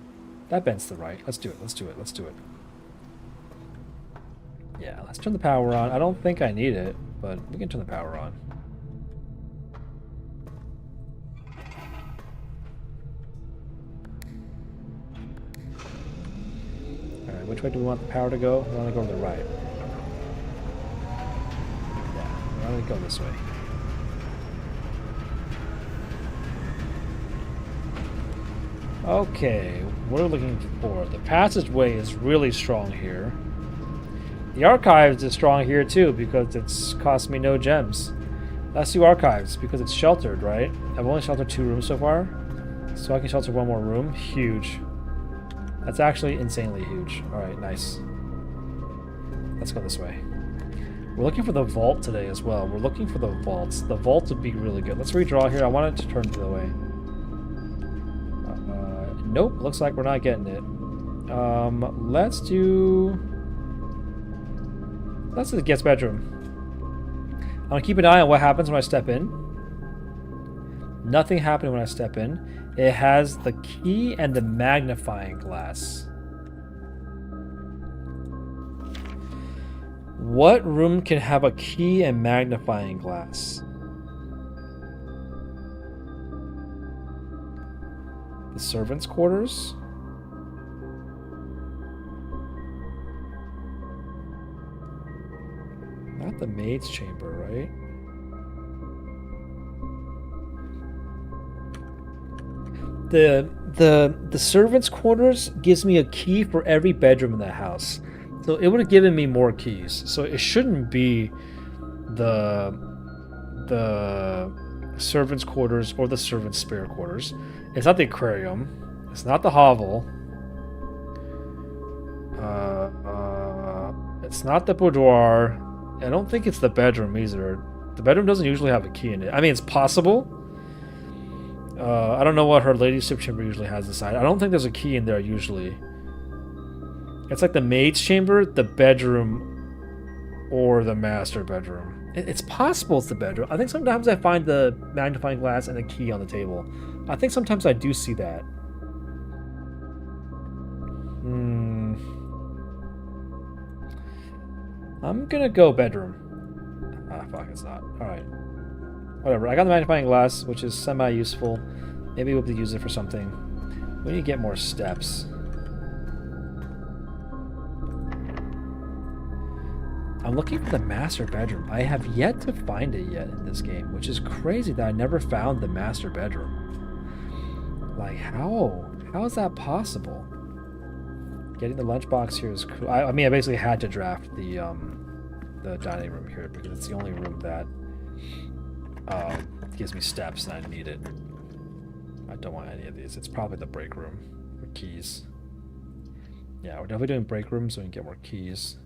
That bends to the right. Let's do it. Let's do it. Let's do it. Yeah, let's turn the power on. I don't think I need it, but we can turn the power on. Alright, which way do we want the power to go? We want to go to the right. Yeah, we want to go this way. Okay, what are we looking for? The passageway is really strong here. The archives is strong here too because it's cost me no gems. Let's do archives because it's sheltered, right? I've only sheltered 2 rooms so far, so I can shelter 1 more room. Huge. That's actually insanely huge. All right, nice. Let's go this way. We're looking for the vault today as well. We're looking for the vaults. The vault would be really good. Let's redraw here. I want it to turn the other way. Nope, looks like we're not getting it. Let's do the guest bedroom. I'm gonna keep an eye on what happens when I step in. Nothing happening when I step in. It has the key and the magnifying glass. What room can have a key and magnifying glass? The servants' quarters? Not the maid's chamber, right? The servants' quarters gives me a key for every bedroom in the house. So it would have given me more keys. So it shouldn't be the servants' quarters or the servants' spare quarters. It's not the aquarium. It's not the hovel. It's not the boudoir. I don't think it's the bedroom either. The bedroom doesn't usually have a key in it. I mean, it's possible. I don't know what her ladyship chamber usually has inside. I don't think there's a key in there usually. It's like the maid's chamber, the bedroom, or the master bedroom. It's possible it's the bedroom. I think sometimes I find the magnifying glass and the key on the table. I think sometimes I do see that. I'm gonna go bedroom. Ah, fuck, it's not. Alright. Whatever. I got the magnifying glass, which is semi-useful. Maybe we'll be able to use it for something. We need to get more steps. I'm looking for the master bedroom. I have yet to find it yet in this game, which is crazy that I never found the master bedroom. Like, how? How is that possible? Getting the lunchbox here is cool. I mean, I basically had to draft the dining room here because it's the only room that gives me steps and I need it. I don't want any of these. It's probably the break room for keys. Yeah, we're definitely doing break room so we can get more keys.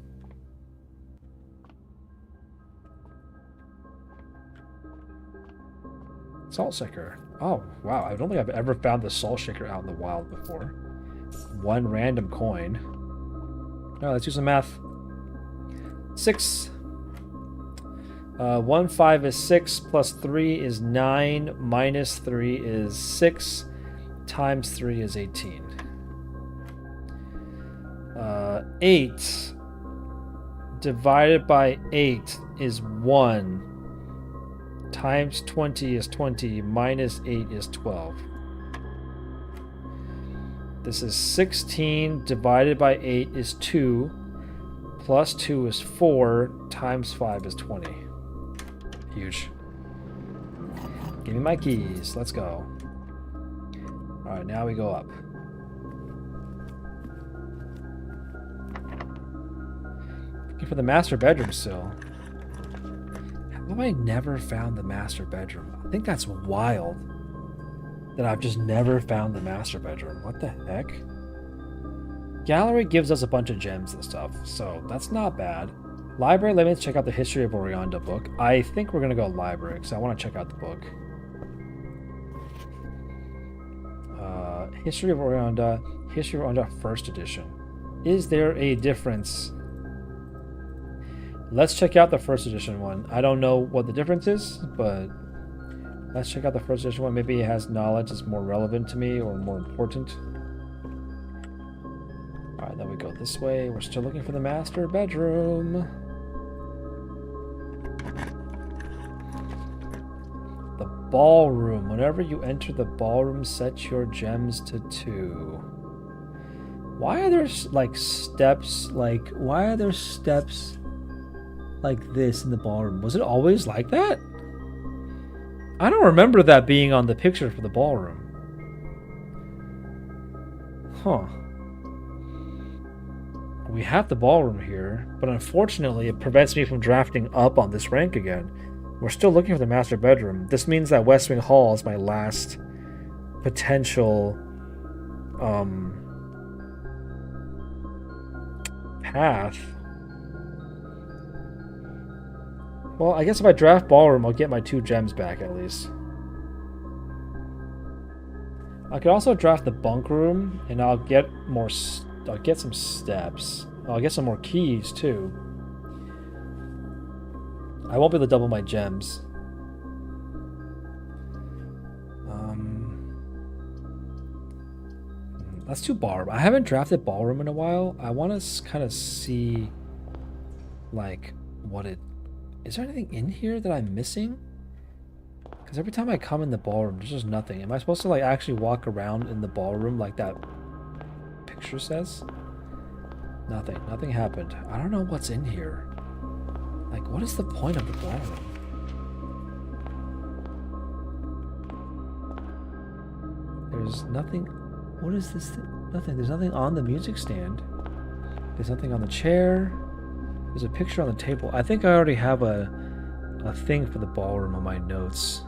Salt shaker. Oh, wow. I don't think I've ever found the salt shaker out in the wild before. One random coin. Alright, let's do some math. 6. 1, 5 is 6, plus 3 is 9, minus 3 is 6, times 3 is 18. 8 divided by 8 is 1. Times 20 is 20, minus 8 is 12. This is 16 divided by 8 is 2, plus 2 is 4, times 5 is 20. Huge. Give me my keys. Let's go. Alright, now we go up. Looking for the master bedroom still. How have I never found the master bedroom? I think that's wild. That I've just never found the master bedroom. What the heck? Gallery gives us a bunch of gems and stuff, so that's not bad. Library, let me check out the History of Orianda book. I think we're going to go library, because I want to check out the book. History of Orianda, History of Orianda first edition. Is there a difference? Let's check out the first edition one. I don't know what the difference is, but let's check out the first edition one. Maybe it has knowledge that's more relevant to me or more important. Alright, then we go this way. We're still looking for the master bedroom. The ballroom. Whenever you enter the ballroom, set your gems to 2. Why are there like steps? Why are there steps like this in the ballroom? Was it always like that? I don't remember that being on the picture for the ballroom. Huh. We have the ballroom here, but unfortunately it prevents me from drafting up on this rank again. We're still looking for the master bedroom. This means that West Wing Hall is my last potential path. Well, I guess if I draft ballroom, I'll get my 2 gems back at least. I could also draft the bunk room, and I'll get more. I'll get some steps. I'll get some more keys too. I won't be able to double my gems. Let's do ballroom. I haven't drafted ballroom in a while. I want to kind of see, like, what it. Is there anything in here that I'm missing? Because every time I come in the ballroom, there's just nothing. Am I supposed to, like, actually walk around in the ballroom like that picture says? Nothing. Nothing happened. I don't know what's in here. Like, what is the point of the ballroom? There's nothing. What is this thing? Nothing. There's nothing on the music stand. There's nothing on the chair. There's a picture on the table. I think I already have a thing for the ballroom on my notes.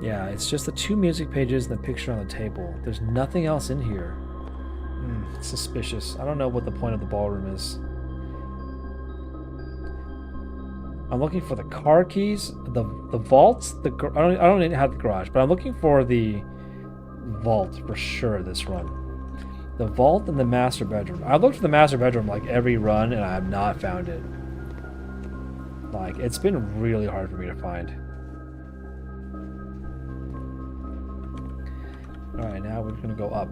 Yeah, it's just the 2 music pages and the picture on the table. There's nothing else in here. Suspicious. I don't know what the point of the ballroom is. I'm looking for the car keys, the vaults. I don't have the garage, but I'm looking for the vault for sure this run. The vault and the master bedroom. I looked for the master bedroom like every run, and I have not found it. Like, it's been really hard for me to find. Alright, now we're gonna go up.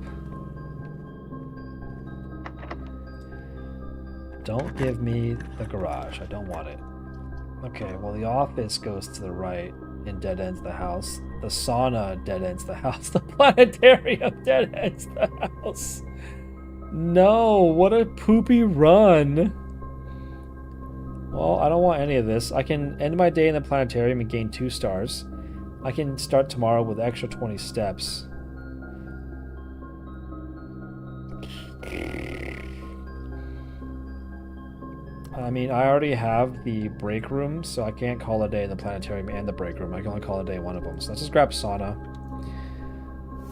Don't give me the garage. I don't want it. Okay, well, the office goes to the right and dead ends the house. The sauna dead ends the house. The planetarium dead ends the house. No, what a poopy run. Well, I don't want any of this. I can end my day in the planetarium and gain 2 stars. I can start tomorrow with extra 20 steps. I mean, I already have the break room, so I can't call a day in the planetarium and the break room. I can only call a day one of them. So let's just grab sauna.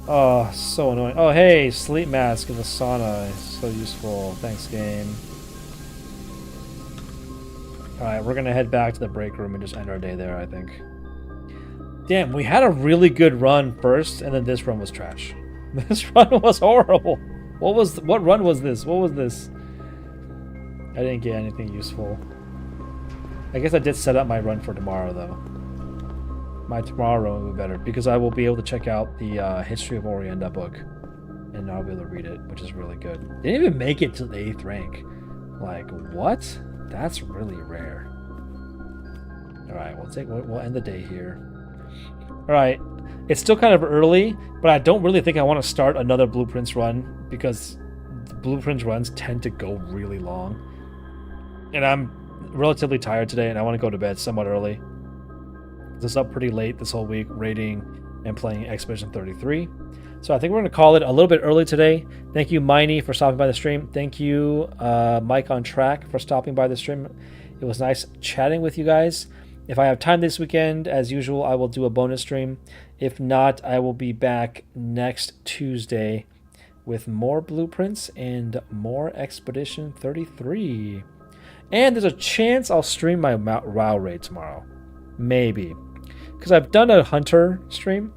Oh, so annoying. Oh, hey, sleep mask in the sauna. It's so useful. Thanks, game. Alright, we're going to head back to the break room and just end our day there, I think. Damn, we had a really good run first, and then this run was trash. This run was horrible. What run was this? What was this? I didn't get anything useful. I guess I did set up my run for tomorrow, though. My tomorrow run will be better, because I will be able to check out the History of Orienda book, and I'll be able to read it, which is really good. Didn't even make it to the 8th rank. Like, what? That's really rare. Alright, we'll end the day here. Alright, it's still kind of early, but I don't really think I want to start another Blueprints run, because the Blueprints runs tend to go really long. And I'm relatively tired today, and I want to go to bed somewhat early. I was up pretty late this whole week, raiding and playing Expedition 33. So I think we're going to call it a little bit early today. Thank you, Miney, for stopping by the stream. Thank you, Mike on Track, for stopping by the stream. It was nice chatting with you guys. If I have time this weekend, as usual, I will do a bonus stream. If not, I will be back next Tuesday with more Blueprints and more Expedition 33. And there's a chance I'll stream my WoW raid tomorrow. Maybe. Because I've done a Hunter stream,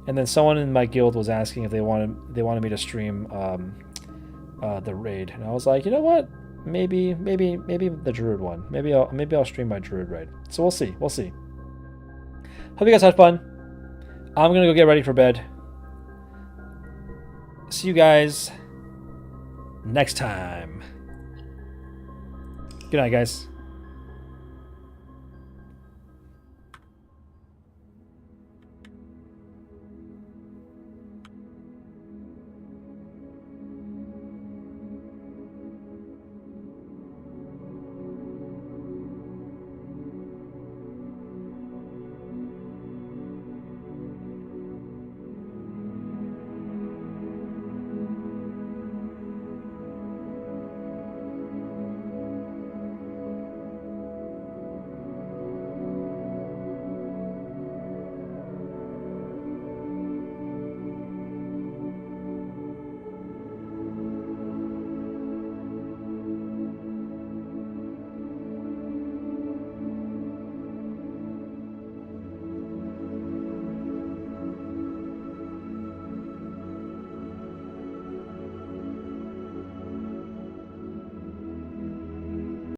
and then someone in my guild was asking if they wanted me to stream the raid. And I was like, you know what? Maybe the Druid one. Maybe I'll stream my Druid raid. So we'll see. We'll see. Hope you guys had fun. I'm gonna go get ready for bed. See you guys next time. Good night, guys.